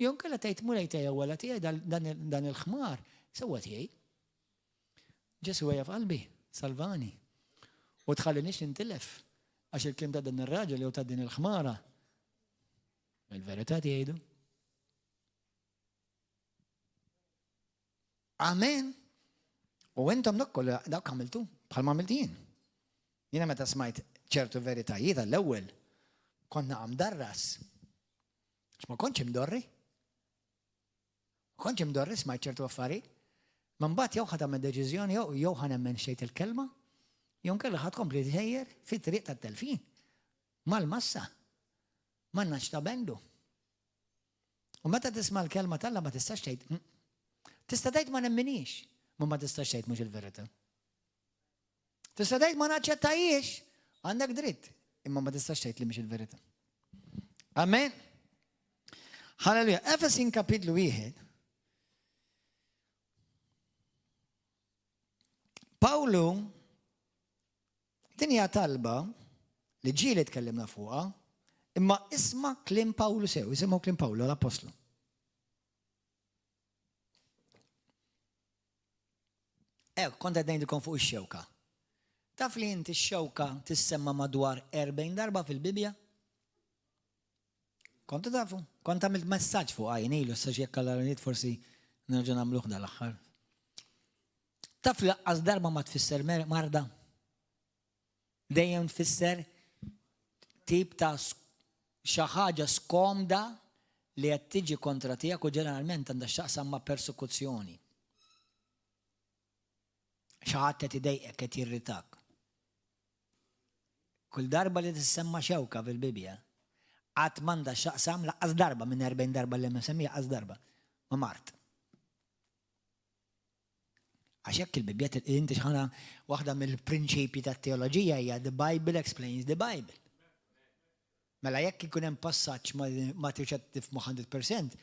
Jew kellha tgħid mulej tiegħi wara tiegħi dan il-ħmar sewwa tiegħi. Ġesu hija f'qalbi, salvani. U tħallinix nintilef għax il-klim ta' din ir-raġel jew ta' din il-ħmara. Il-verità jgħidu. Amen. U intom dak għamiltu bħalma għamilti jien. Jiena meta smajt ċertu veritajiet għall-ewwel konna darras. Ma kontx imdorri. Kontx imdorri smajt ċertu affarijiet. Ma mbagħad jew ħadd għamel deċiżjoni jew ħanemmen xejn il-kelma, jew kellha ħadd kompli tħejjer fit-triq tat-telfin. Mal-massa. M'għandnax ta' bendu. U meta tisma' l-kelma tal-Alla ma tistax tgħid. Tista' tgħid ma nemminix, ma tistax tgħid mhux il-verità. Tista' tgħid ma naċċettajiex, għandek dritt, imma ma tistax tgħid li mhix il-verità. Amen. Halleluja. Efesin kapitlu 1. Pawlu din hija talba li ġieli tkellimna fuqha, imma isma' kliem Pawlu sew, isimgħu kliem Pawlu l-Apostlu. Kont qed ngħidilkom fuq ix-xewka. Taf li inti x-xewka tissemma madwar 40 darba fil-Bibja? Kontu tafu? Kont għamilt messaġġ fuq għajn ilu, s-saġ jekk għal forsi nerġa' nagħmluh dal-aħħar. Taf laqqas darba ma tfisser marda. Dejjem tfisser tip ta' xi ħaġa skomda li qed tiġi kontra tiegħek u ġeneralment għandha x'taqsam ma' persekuzzjoni. Xi ħadd qed idejqek qed jirritak. Kull darba li tissemma xewka fil-Bibja qatt m'għandha x'taqsam laqqas darba minn 40 darba li msemmija laqqas darba ma' Mart. Għax hekk il-Bibja inti x'ħana waħda mill-prinċipji tat-teoloġija hija the Bible explains the Bible. Mela jekk ikun hemm passaġġ ma tiġed tifhmu 100%,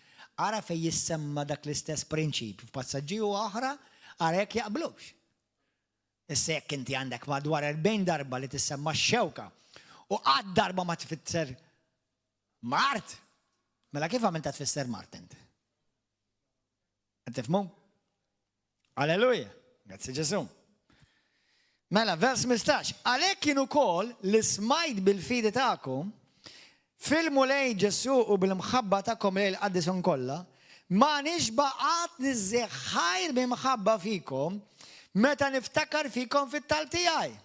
ara fejn jissemma dak l-istess prinċipju f'passaġġi oħra, ara jekk jaqblux. Issa jekk inti għandek madwar 40 darba li tissemma x-xewka u qatt darba ma tfisser Mart, mela kif għamilta tfisser Mart inti? Qed tifhmu? Alleluja, grazzi Ġesu. Mela, vers 15, għalhekk kien ukoll li smajt bil-fidi tagħkom filmu lejn Ġesu u bil-mħabba tagħkom lejn il-qaddishom kollha, ma nixba' qatt niżżejħ b'imħabba fikom meta niftakar fikom fit-talb tiegħi.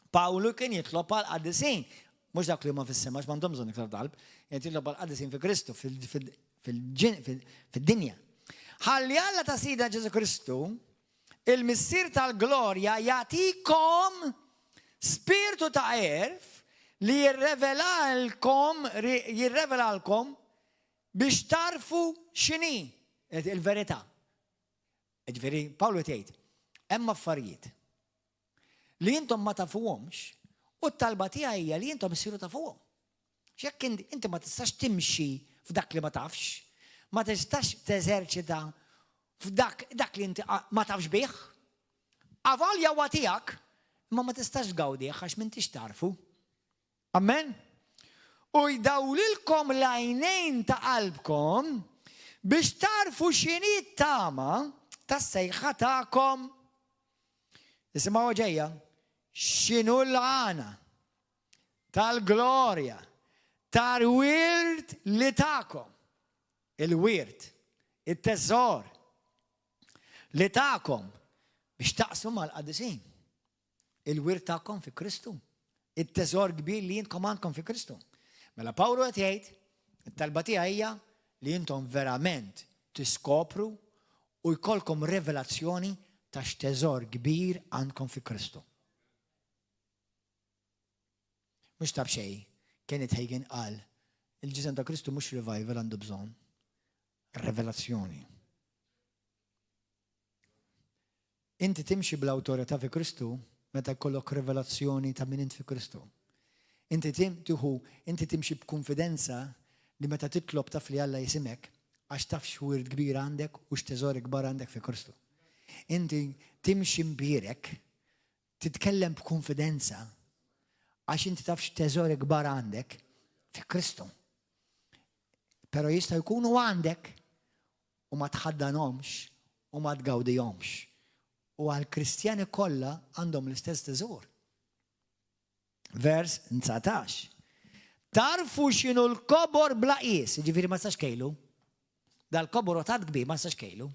Pawlu kien jitlob għal qaddisin, mhux dak li huma fis-sema għax m'għandhom bżonn iktar talb, qed jitlob għal qaddisin fi Kristu fid-dinja. Ħalli Alla ta' Sidna Ġesu Kristu, il-missier tal-glorja jagħtikom spiritu ta' għerf li jirrevelalkom biex tarfu x'inhi il-verità. Ġifieri Pawlu tgħid, hemm affarijiet li intom ma tafuhomx u t-talba tiegħi hija li intom issiru tafuhom. X'hekk inti ma tistax timxi f'dak li ma tafx, ma tistax teżerċita f'dak li inti ma tafx bih. Avalja huwa tiegħek, imma ma tistax tgawdih għax m'intix tarfu. Amen? U jdawlilkom l-għajnejn ta' qalbkom biex tarfu x'inhi t-tama tas-sejħa tagħkom. Isimgħu ġejja, x'inhu l-għana tal-glorja tal-wirt li tagħkom. Il-wirt, it-teżor li tagħkom biex taqsmu mal-qaddisin. Il-wirt tagħkom fi Kristu. It-teżor kbir li jintkom għandkom fi Kristu. Mela Pawlu qed jgħid, it-talba tiegħi hija li intom verament tiskopru u jkollkom revelazzjoni ta' x'teżor kbir għandkom fi Kristu. Mhux tab xejn, Kenneth Hagin qal, il-ġisem ta' Kristu mhux revival għandu bżonn. Revelazzjoni. Inti timxi bl-awtorità fi Kristu meta jkollok revelazzjoni ta' min int fi Kristu. Inti timxi b'konfidenza li meta titlob taf li Alla jisimek għax taf x'wirt kbir għandek u x'teżor kbar għandek fi Kristu. Inti timxi mbirek, titkellem b'konfidenza għax inti taf x'teżor kbar għandek fi Kristu. Pero jista' jkunu għandek u ma tħaddanhomx u ma tgawdihomx. U għal-Kristjani kollha għandhom l-istess teżor. Vers 19. Tarfu x'inhu l-kobor bla qies, jiġifieri ma sax kejlu. Dal-kobor otat kbir ma sax kejlu.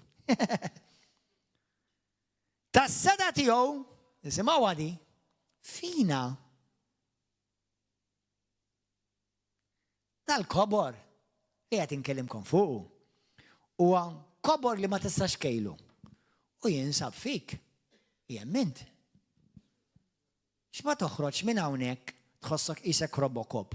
Tas-seta tiegħu, isimgħu għadi, fina. Dal-kobor qiegħed inkellimkom fuq. Huwa kobor li ma tistax kejlu. U jinsab fik, jemmint. X'ma toħroġ minn hawnhekk tħossok isek Robocop.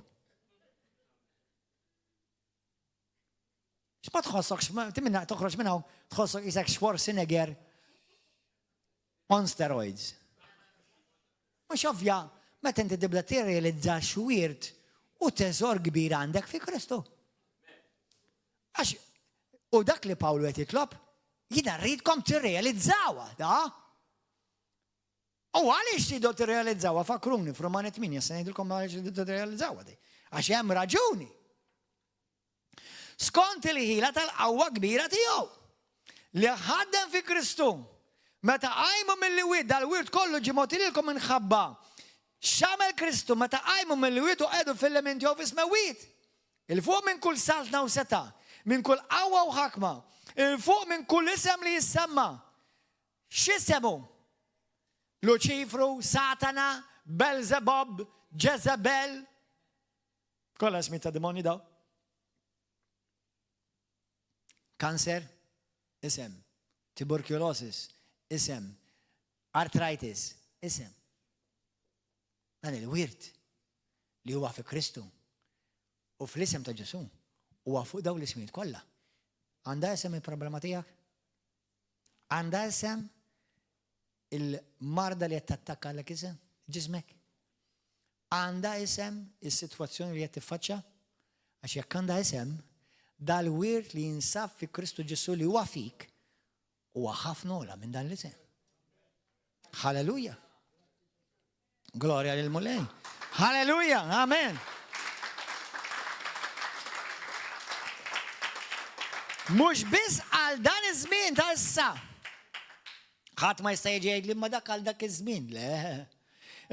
X'ma tħossok timminna toħroġ minn hawn tħossok isek Schwarzenegger on steroids. Mhux ovvja, meta inti tibda tirrealizza x'wirt u teżor kbir għandek fi Kristu. Għax u dak li Pawlu qed jitlob, jiena rridkom tirrealizzawha, da? U għaliex tridu tirrealizzawha fakruni f'Romani 8 se ngħidilkom għaliex tridu tirrealizzawha di. Għax hemm raġuni. Skont il-ħila tal-qawwa kbira tiegħu li ħaddem fi Kristu. Meta qajmu mill-wied dal-wied kollu ġie mogħtililkom minħabba x'għamel Kristu meta qajmu mill-wied u qegħdu fil-elementi jew fis-mewwiet. Il-fuq minn kull saltna u seta', minn kull qawwa u ħakma, il-fuq minn kull isem li jissemma. x'isemu? Luċifru, Satana, Belzebub, Jezebel. Kolla smi ta' demoni daw. Kanser, isem. Tuberculosis, isem. Arthritis, isem. Dan il-wirt li huwa fi Kristu u fl-isem ta' Ġesu huwa fuq daw l-ismijiet kollha. Għandha isem il-problema tiegħek? Għandha isem il-marda li qed tattakka għalek isem ġismek? Għandha isem is-sitwazzjoni li qed tiffaċċja? Għax jekk għandha isem, dal-wirt li jinsab fi Kristu Ġesu li huwa fik huwa ħafna ola minn dan l-isem. Halleluja. Gloria lil Mulej. Halleluja, amen. Mhux biss għal dan iż-żmien ta' issa. Ħadd ma jista' jiġi jgħidli ma dak għal dak iż-żmien, le.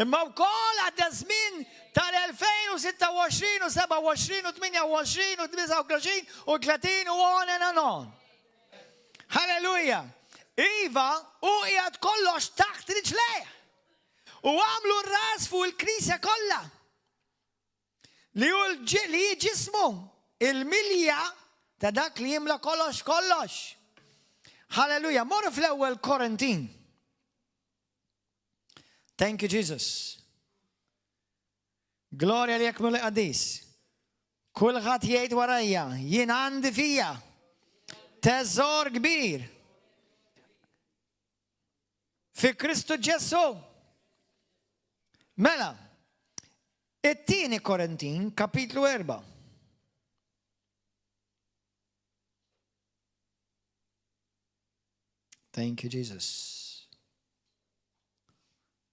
Imma wkoll għadda żmien tal-2026 u 27 u 28 u 29 u 30 u on and on. Halleluja. Iva, u qiegħed kollox taħt riġlejh. U għamlu r-ras fuq il-Knisja kollha. Li ġismu il-milja ta' dak li jimla kollox. Halleluja. Morru fl-ewwel Korintin. Thank you, Jesus. Gloria li jekmu li qadis. Kulħadd jgħid warajja, jien għandi fija teżor kbir fi Kristu Ġesu. Mela, it-tieni Korintin, kapitlu 4. Thank you, Jesus.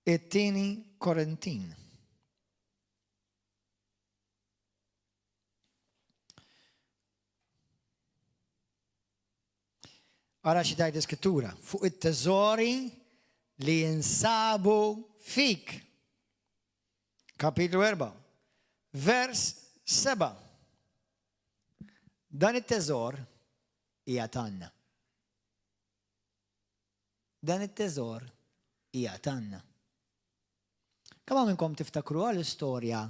It-tieni Korintin. Ara xi tajt iskrittura fuq it-teżori li jinsabu fik. Kapitlu 4, vers 7. Dan it-teżor hija tanna. Dan it-teżor hija tanna. Kemm minnkom tiftakru għall-istorja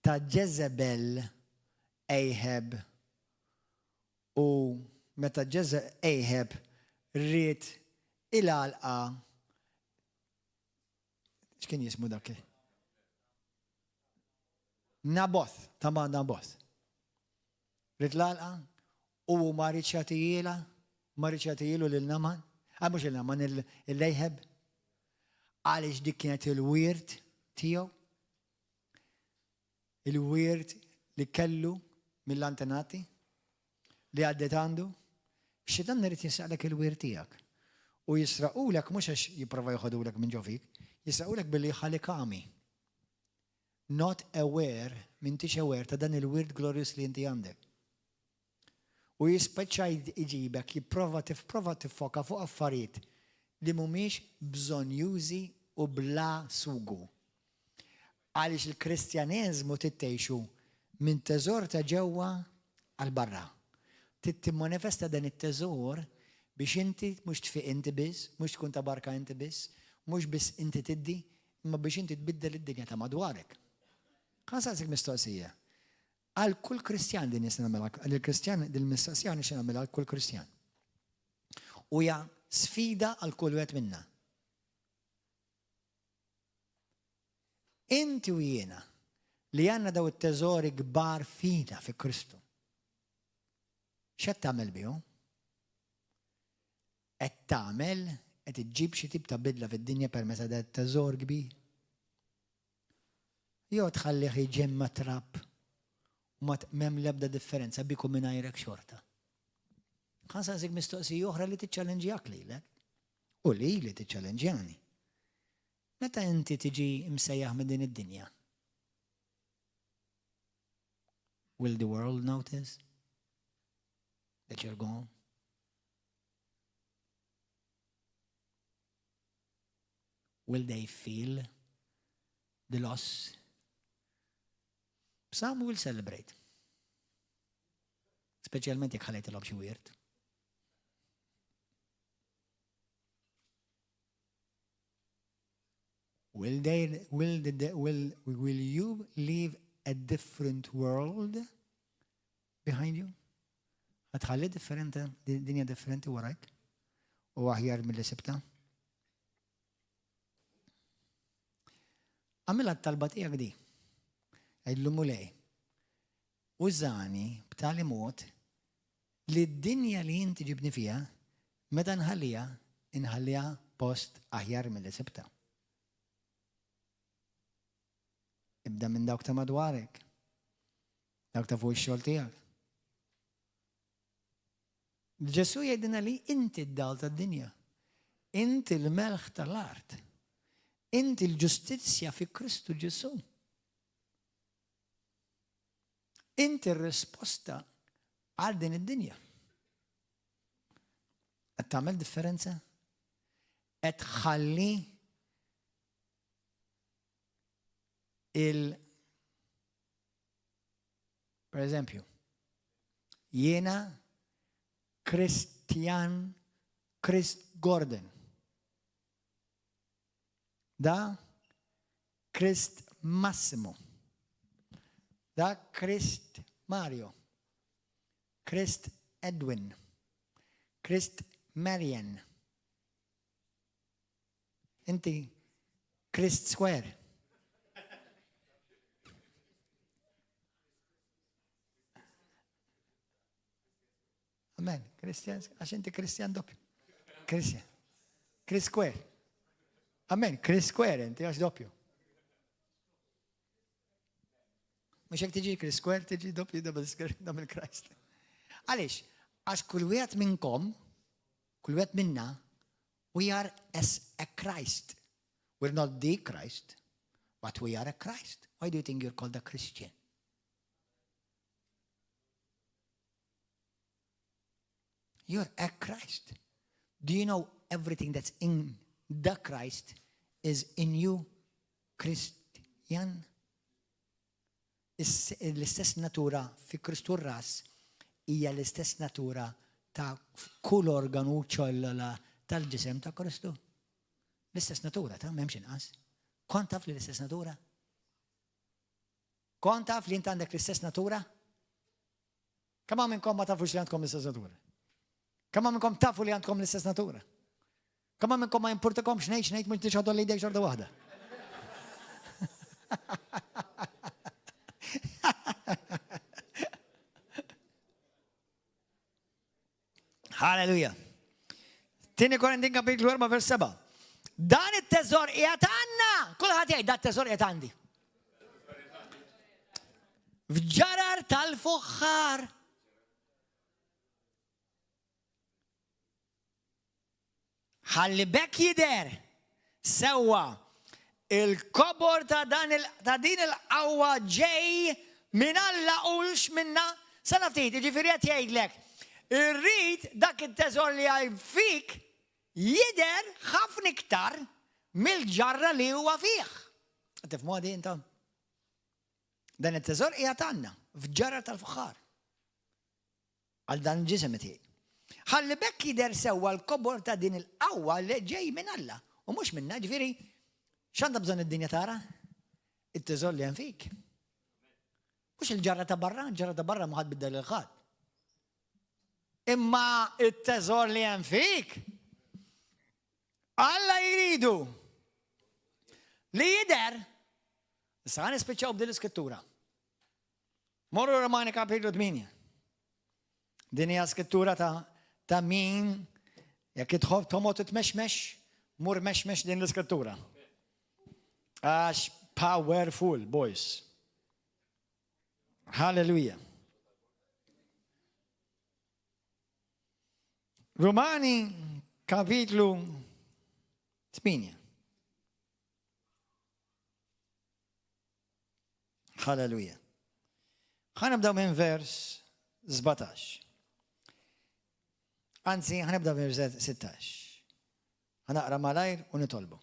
ta' Jezebel, Ahab u meta Ahab rrid il-għalqa x'kien jismu dak? Naboth, ta' Naboth. Rrid l-għalqa u ma riċjatijilu lil-Naman, mhux il-Naman, il-Ahab, għaliex dik kienet il-wirt tiegħu, il-wirt li kellu mill-antenati li għaddet għandu. Xitan nirrit jisaqlek il-wirt tiegħek. U jisraqulek mhux għax jipprova jħodulek minn ġofik, jisraqulek billi jħallek għami. Not aware, m'intix aware ta' dan il-wirt glorious li inti għandek. U jispeċċa iġibek, jipprova tiffoka fuq affarijiet li mhumiex bżonjużi u bla sugu. Għaliex il-Kristjaneżmu tittejxu minn teżor ta' ġewwa għal barra. Timmanifesta dan it-teżor biex inti mhux tfiq inti biss, mhux tkun ta' barka inti biss, mhux biss inti tiddi, imma biex inti tbiddel id-dinja ta' madwarek. Ħansaqsik mistoqsija. Għal kull Kristjan din nisnamela, għal-Kristjan din mistoqsija nisnamela għal kull Kristjan. U hija sfida għal kull wieħed minna. Inti u jiena li għandna daw it-teżori kbar fina fi Kristu. X'qed tagħmel bihom? Qed tagħmel qed iġġib xi tip ta' bidla fid-dinja permezz ta' teżor kbir. Jew tħallih jiġemma trapp u m'hemm l-ebda differenza bikum mingħajrek xorta. Ħansaqsik mistoqsija oħra li tiċċallenġjak lilek u li tiċċallenġjani. Meta inti tiġi msejjaħ minn din id-dinja? Will the world notice that you're gone? Will they feel the loss? Some will celebrate. Speċjalment jekk ħalejtilhom xi wirt. will you leave a different world behind you? هتخلي الدنيا different وراك وأغير من اللي سبتها؟ عمل الطلبات إيه دي؟ قال له مولاي وزعني بتعليمات للدنيا اللي انت جبني فيها متى نخليها بوست أغير من اللي سبتها. ابدأ من داك مدوارك، داك فوق الشغل تاعك. جسو يدنا لي انت الدالة الدنيا، انت الملك طلعت، انت الجستيسيا في كريستو جسو، انت الرسبوستا على الدنيا. تعمل ديفرنسا، تخلي per esempio ينا كريستيان كريست جوردن ده كريست ماسيمو ده كريست ماريو كريست ادوين كريست ماريان انت كريست سكوير. امان كريستيان عشان انت كريستيان دوبي كريستيان كريس سكوير. امان كريس سكوير انت ايش دوبيو مش هيك تجي كريس سكوير تجي دوبيو دبل كرايست. علاش؟ عش كل واحد منكم كل واحد منا we are as a Christ. We're not the Christ, but we are a Christ. Why do you think you're called a Christian? You're a Christ. Do you know everything that's in the Christ is in you, Christian? L-istess natura fi Kristu ras hija l-istess natura ta' kull organu ċellola tal-ġisem ta' Kristu. L-istess natura ta' m'hemmx inqas. Kont taf li l-istess natura? Kont taf li int għandek l-istess natura? Kemm minnkom ma tafux li għandkom l-istess natura? Kemm minnkom tafu li għandkom l-istess natura? Kemm minnkom ma jimpurtakomx ngħid mhux tixħadu li jdejk xorta waħda? Halleluja. Tieni Korintin kapitlu 4 vers 7. Dan it-teżor qiegħed għandna. Kulħadd jgħid dan it-teżor qiegħed għandi. F'ġarar tal-fuħħar. Ħalli bekk jidher sewwa il-kobor ta' din il-qawwa ġej minn Alla ulx minna sa naftit, ġifieri qed jgħidlek irrid dak it-teżor li għaj fik jidher ħafna iktar mill-ġarra li huwa fih. Tifhmu għadi intom? Dan it-teżor qiegħed għandna f'ġarra tal-fuħħar. Għal dan il-ġisem tiegħi. Ħalli bekk jidher sewwa l-kobor ta' din il-qawwa li ġej minn Alla u mhux minna, ġifieri x'għandha bżonn id-dinja tara? It-teżor li hemm fik. Mhux il-ġarra ta' barra, il-ġarra ta' barra ma ħadd biddel il-ħadd. Imma it-teżor li hemm fik. Alla jridu li jidher. Issa ħa nispiċċaw b'din l-iskrittura. Morru Romani kapitlu 8. Din hija skrittura ta' min jekk idħol tomot tmexmex, mur mexmex din l-iskrittura. Għax powerful boys. Hallelujah. Romani kapitlu 8. Hallelujah. ħanibdaw minn vers 17. Anzi, ħanibdaw minn vers 16. ħanaqra malajr u nitolbu.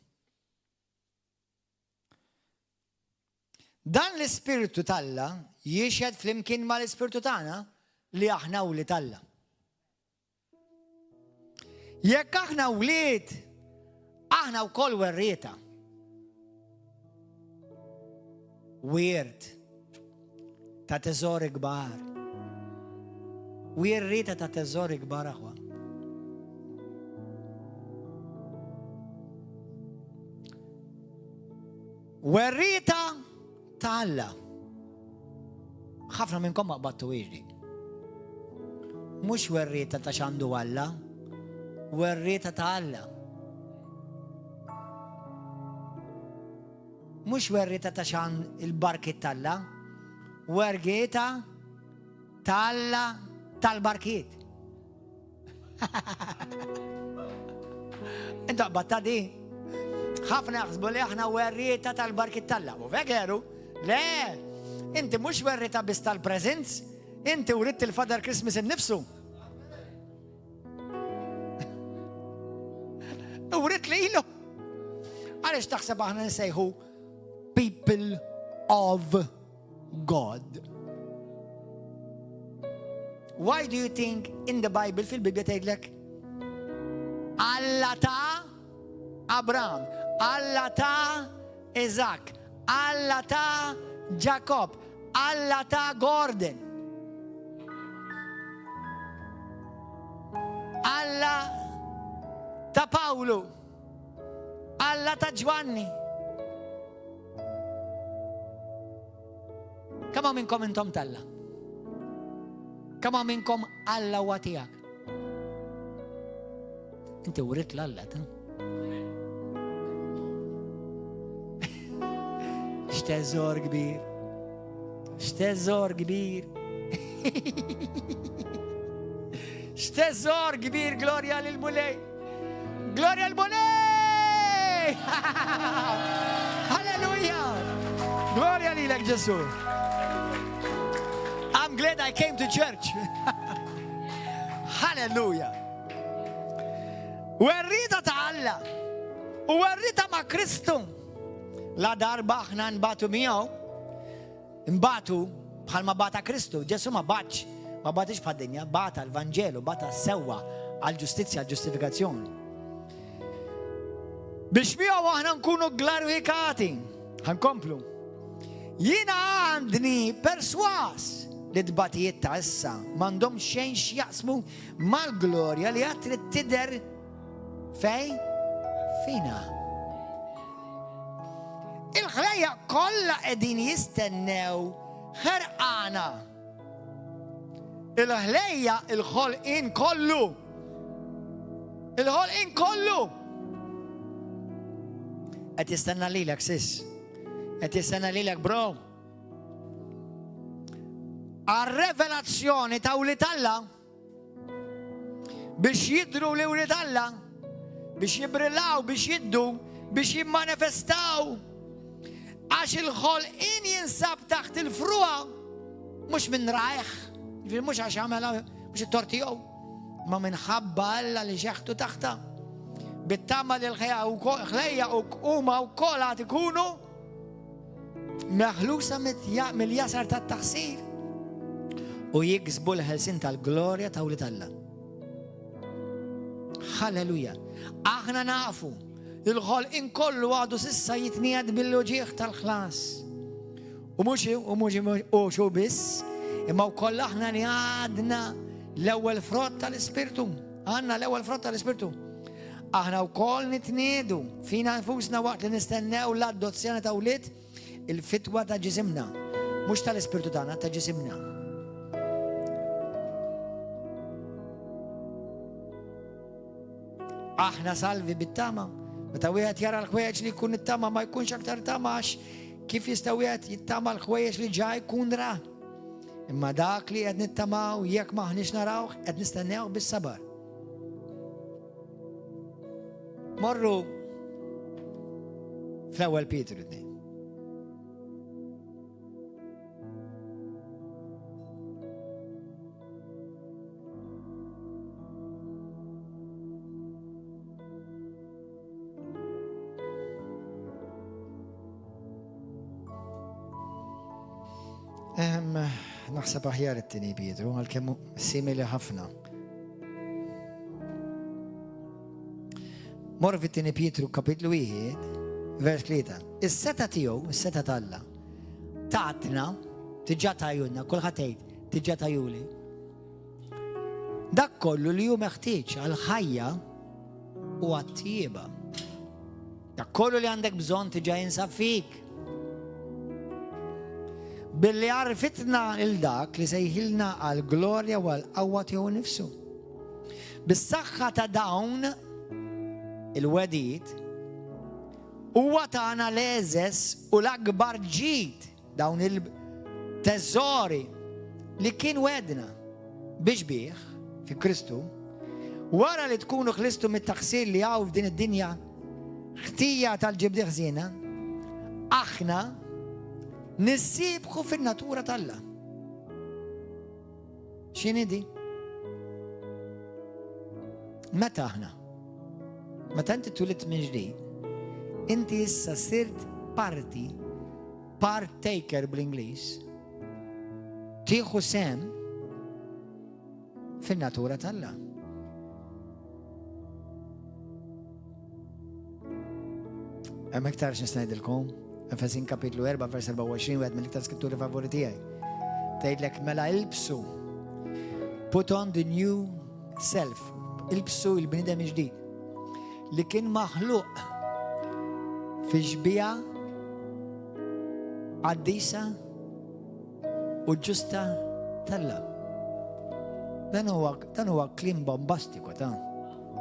Dan l-Ispiritu talla jiexed flimkien ma l-Ispiritu tagħna li aħna u li talla. Jekk aħna wlied, aħna wkoll werrieta. wirt ta' teżori kbar. Wirrita ta' teżori kbar aħwa. Werrita ta' Alla. ħafna minnkom ma qbattu iġdi. Mux werrita ta' xandu Alla, werrita ta' Alla. Mux werrita ta' xan il-barkit Alla, werrita ta' Alla tal-barkit. Inta qbatta di. ħafna jaħsbu li aħna werrita tal-barkit Alla. U vegeru, le, inti mux werrita bis tal-prezenz, inti urit il-Father Christmas innifsu. Urit li ilu. Għalix taħseb aħna nsejħu people of God. Why do you think in the Bible, fil-Bibja tgħidlek, Alla ta' Abraham, Alla ta' Isaac, Alla ta' Jacob, Alla ta' Gordon, Alla ta' Paolo, Alla ta' Giovanni. Kama minnkom intom talla? Kama minnkom Alla watijak? Inti urit l-Alla ta' X'teżor kbir. X'teżor kbir. X'teżor kbir, glorja lil mulej. Glorja lil mulej. Halleluja. Glorja lilek Ġesu. I'm glad I came to church. Halleluja. Werrita ta' Alla. U werrita ma' Kristu. La darba aħna nbatu miegħu, nbatu bħalma bata Kristu. Ġesu ma batix bħad-dinja, bata l-Vanġelu, bata sewwa għal-ġustizzja, għal-ġustifikazzjoni. Biex miegħu aħna nkunu glorifikati. Ħankomplu. Jiena għandni perswas li d-batijiet ta' issa m'għandhom xejn x'jaqsmu mal-glorja li għad trid tidher fej? Fina. Il-ħlejja kollha qegħdin jistennew ħerqana. Il-ħlejja il-ħolqien kollu. Il-ħolqien kollu. Qed jistenna lilek sis. Qed jistenna lilek bro. Għar-revelazzjoni ta' Wlied Alla biex jidru li Wlied Alla, biex jibrillaw, biex jiddu, biex jimmanifestaw. Għax il-ħolqien jinsab taħt il-fruqa, mux minn rajħ, mux għax għamela, mux il-tortijow, ma minħabba Alla li xeħtu taħta. Bittama li l-ħlejja u ma u kolat ikunu meħlusa mill-jasar ta' taħsir u jiksbu l-ħelsin tal-glorja ta' Wlied Alla. Halleluja. Aħna nafu il-ħolqien kollu għadu sissa jitniegħed bil-loġieħ tal-ħlas. U xu biss, imma wkoll aħna li għadna l-ewwel frott tal-Ispirtu. Għandna l-ewwel frott tal-Ispirtu. Aħna wkoll nitniedu fina nfusna waqt li nistennew l-adozzjoni ta' wlied il-fitwa ta' ġisimna. Mhux tal-Ispirtu tagħna, ta' ġisimna. Aħna salvi bit-tama. Meta wieħed jara l-ħwejjeġ li jkun it-tama ma jkunx aktar tama għax kif jista' wieħed jittama l-ħwejjeġ li ġaj jkun ra. Imma dak li qed nittamaw jekk maħniex narawh qed nistennew bis-sabar. Morru fl-ewwel Pietru 2. Naħseb aħjar it-tieni Pietru għalkemm simili ħafna. Mor fit-tieni Pietru kapitlu 1, vers 3. Is-seta tiegħu, is-seta ta' Alla, tatna, tiġa tajunna, kulħadd tgħid, tiġa tajuli. Dak kollu li hu meħtieġ għal-ħajja u għat-tjieba. Dak kollu li għandek bżonn tiġa jinsab fik. Billi għarfitna il-dak li sejħilna għal-glorja u għal-qawwa tiegħu nifsu. Bis-saħħa ta' dawn il-wedid huwa tagħna l-eżes u l-akbar ġid dawn il-teżori li kien wedna biex bih fi Kristu wara li tkunu ħlistu mit-taħsil li għaw f'din id-dinja ħtija tal-ġibdi ħżiena, aħna nissibħu fin-natura tal-Alla. X'inhi di? Meta aħna? Meta inti tulit minn ġdid, inti issa sirt partaker bl-Ingliż, tieħu sem fin-natura tal-Alla. Hemm iktar x'nisngħidilkom, Efesin kapitlu 4 vers 24 wieħed mill-iktar skritturi favori tiegħi. Tgħidlek mela ilbsu. Put on the new self. Ilbsu il-bniedem ġdid li kien maħluq fi ġbija għaddisa u ġusta tal-Alla. Dan huwa kliem bombastiku ta'.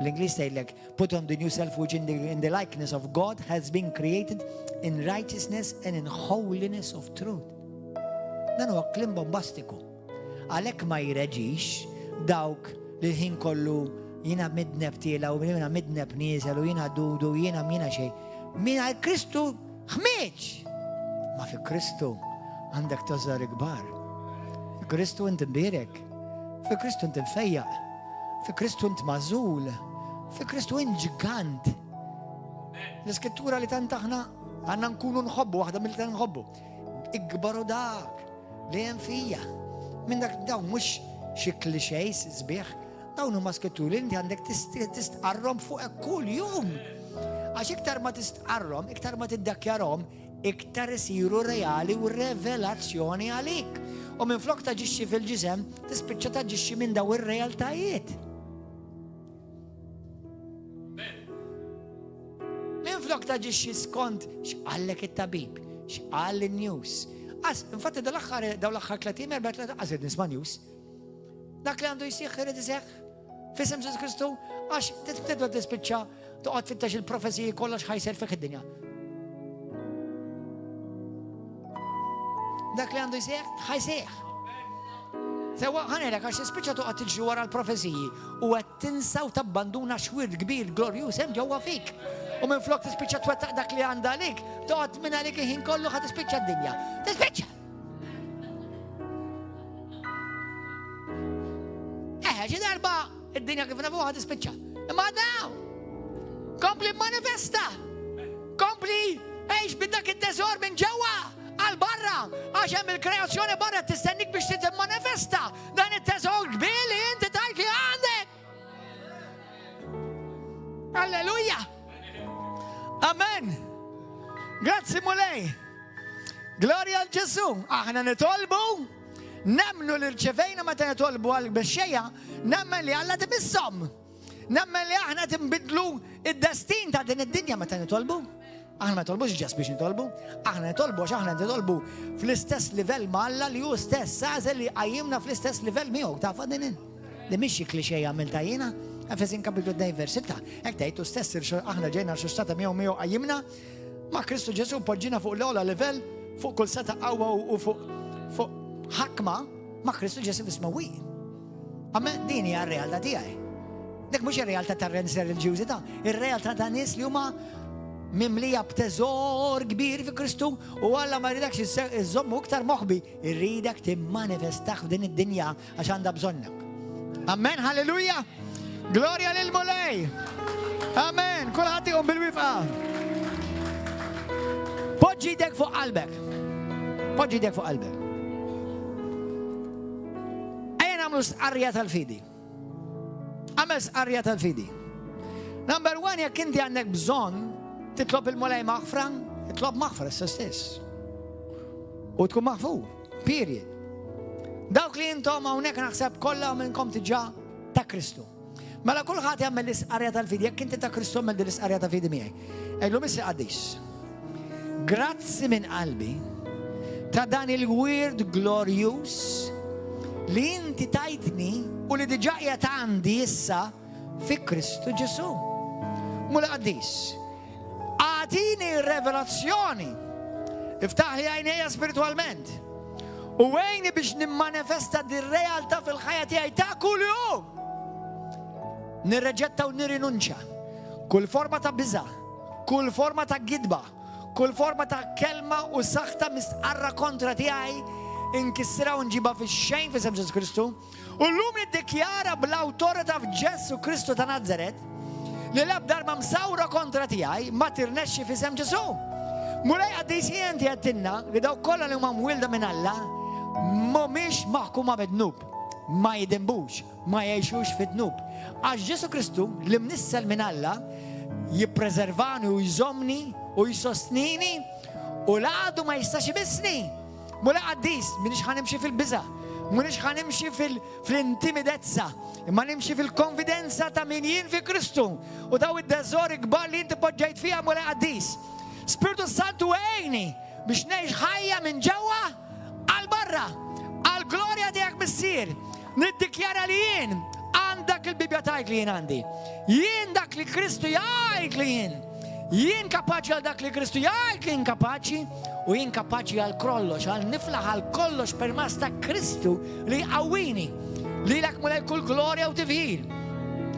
L-Ingliż tgħidlek put on the new self which in the likeness of God has been created in righteousness and in holiness of truth. Dan huwa kliem bombastiku. Għalhekk ma jreġix dawk li ħin kollu jiena midneb tiela u jiena midneb niesel u jiena dudu jiena xejn. Mina Kristu ħmieġ. Ma fi Kristu għandek teżor kbar. Fi Kristu inti mbierek. Fi Kristu inti mfejjaq. Fi Kristu inti mażul. Fi Kristu inti ġigant. L-iskrittura li tant aħna għandna nkunu nħobbu, waħda mill-li nħobbu. Ikbaru dak li hemm fija. Minn dak dawn mhux xi klixejs sbieħ, dawn huma skritturi li inti għandek tistqarrhom fuq kull jum. Għax iktar ma tistqarrhom, iktar ma tiddakjarhom, iktar isiru reali u revelazzjoni għalik. U minn flok taġixxi fil-ġisem, tispiċċa taġixxi minn daw ir-realtajiet. Minn flok taġixxi skont x'qallek it-tabib, x'qal in-news. Infatti daw l-aħħar 30-40 għażid nisma' news. Dak li għandu jisieħ irid iseħħ f'isem Ġesu Kristu għax tibda tispiċċa toqgħod tfittex il-profeziji kollox ħajser fik id-dinja. Dak li għandu jisieħ ħajseħ. Sewa ħanelek għax tispiċċa toqgħod tiġri wara l-profeziji u qed tinsa u tabbanduna xwird kbir glorjuż hemm ġewwa fik. U minn flok tispiċċa twettaq dak li għandha għalik, toqgħod minn għalik il-ħin kollu ħad tispiċċa d-dinja. Tispiċċa! Xi darba id-dinja kif nafuha tispiċċa. Imma daw! Kompli manifesta! Kompli għex biddak id-teżor minn ġewwa għal barra għax hemm il-kreazzjoni barra tistennik biex timanifesta dan it-teżor kbir li inti tajt li għandek. Alleluja! Amen! Grazzi mulej! Gloria għal Ġesu! Aħna nitolbu, nemnu li rċevejna meta nitolbu għal bexxejja, nemmen li Alla tibissom. Nemmen li aħna timbidlu id-destin ta' din id-dinja meta nitolbu. Aħna ma nitolbux ġas biex nitolbu, aħna nitolbu għax aħna nitolbu fl-istess livell ma' Alla li hu stess sażel li qajjimna fl-istess livell miegħu ta' fadinin. Li mhix klixej għamilta jiena, Efesin kapitlu 2 vers 6, hekk tgħid stess aħna ġejna x'stata miegħu qajjimna ma' Kristu Ġesu poġġina fuq l-ogħla livell fuq kull seta' qawwa u fuq ħakma ma' Kristu Ġesu f'ismawi. Amen, din hija r-realtà tiegħi. Dik mhux ir-realtà tar-renser reliġjużità, ir-realtà ta' nies li huma mimlija b'teżor kbir fi Kristu u Alla ma jridakx iżommu iktar moħbi, irridek timmanifestaħ f'din id-dinja għax għandha bżonnek. Amen, halleluja! Gloria lil mulej! Amen, kulħadd iqum bil-wifqa. Poġġi jdek fuq qalbek. Poġġi jdek fuq qalbek. Ejja nagħmlu sqarrija tal-fidi. Għamel sqarrija tal-fidi. Number 1, jekk inti għandek bżonn titlob il-mulej maħfra, titlob maħfra issa stess. u tkun maħfur. Period. Dawk li jintom hawnhekk naħseb kollha minnkom tiġà ta' Kristu. Mela kulħadd jagħmel l-isqarja tal-fidi, jekk inti ta' Kristu għamel l-isqarja ta' fidi miegħi. Ejlu missi qaddis. Grazzi minn qalbi ta' dan il-weird glorious li inti tajtni u li diġà qiegħed għandi issa fi Kristu Ġesu. Mula qaddis. Għatini revelazzjoni. Iftaħ li għajnejja spiritualment. U għajni biex nimmanifesta dir-realtà fil-ħajja tiegħi ta' kull jum. Nirreġetta u nirrinunċa. Kull forma ta' biża', kull forma ta' gidba, kull forma ta' kelma u saħta mistqarra kontra tiegħi inkissra u nġiba fix-xejn fi sem Ġesu Kristu. U llum niddikjara bl-awtorità f'Ġesu Kristu ta' Nazaret li l-ebda darba msawra kontra tiegħi ma tirnexxi fi sem Ġesu. Mulej qaddisi inti għattinna li daw kollha li huma mwilda minn Alla mhumiex maħkuma bid-dnub, ma jidinbux, ma jgħixux fid-dnub. Għax Ġesu Kristu li mnissel minn Alla jippreservani u jżomni u jsostnini u l-għadu ma jistax ibissni. Mulej qaddis, minix ħanimxi fil-biża', minix ħanimxi fil-intimidezza, imma nimxi fil-konfidenza ta' min jien fi Kristu u daw id-deżori kbar li inti poġġejt fiha mulej qaddis. Spiritu Santu għejni biex ngħix ħajja minn ġewwa għal barra, għal glorja tiegħek missir. Niddikjara li jien għandak il-Bibja tajk li jien għandi. Jien dak li Kristu jgħid li jien. Jien kapaċi għal dak li Kristu jgħid li jien kapaċi u jien kapaċi għal kollox, għal niflaħ għal kollox permezz ta' Kristu li jqawwini. Lilek mulej kull glorja u tifħir.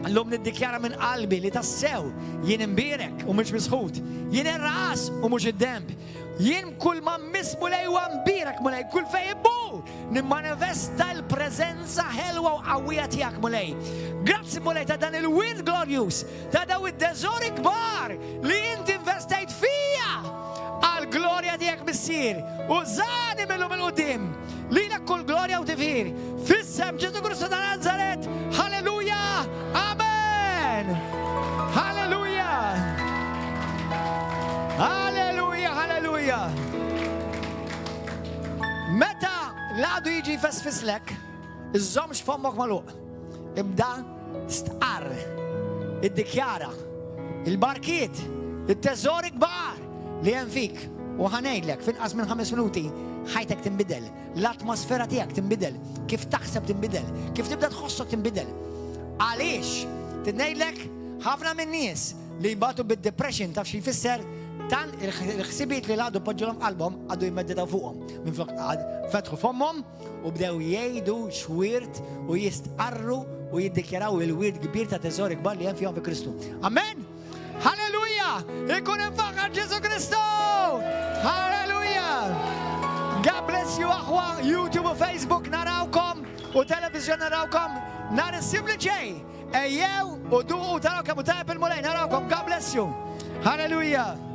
Allum niddikjara minn qalbi li tassew jien imbirek u mhux misħut. Jien ir-ras u mhux id-demb. Jien kull ma miss mulej u ambirek mulej, kull fej ibbu nimmanifesta l-preżenza ħelwa u qawwija tiegħek mulej. Grazzi mulej ta' dan il-win glorious, ta' daw id-deżori kbar li inti investejt fija għal glorja tiegħek missier. U żani millum il-qudiem lilek kull glorja u tifħir. Fissem Ġesu Kristu ta' Nazaret. Halleluja! Amen! Halleluja! Halleluja! Halleluja! Meta l-għadu jiġi jfesfislek, iżżomx fommok magħluq. Ibda stqar, iddikjara, il-barkiet, il-teżori kbar li hemm fik. U ħanejdlek finqas minn 5 minuti ħajtek tinbidel, l-atmosfera tiegħek tinbidel, kif taħseb tinbidel, kif tibda tħossok tinbidel. Għaliex tnejdlek ħafna minn nies li jbatu bid-depression taf xi jfisser tan il-ħsibiet li l-għadu poġġolhom qalbhom għadu jmedditaw fuqhom. Minflok fetħu fommhom u bdew jgħidu xwirt u jistqarru u jiddikjaraw il-wirt kbir ta' teżori kbar li hemm fihom fi Kristu. Amen! Halleluja! Ikun infaħar Ġesu Kristu! Halleluja! God bless you aħwa, YouTube u Facebook narawkom u televizjon narawkom nar is-simpliċej. Ejjew u duqu tarawkom u tajb il-mulej narawkom. God bless you. Halleluja!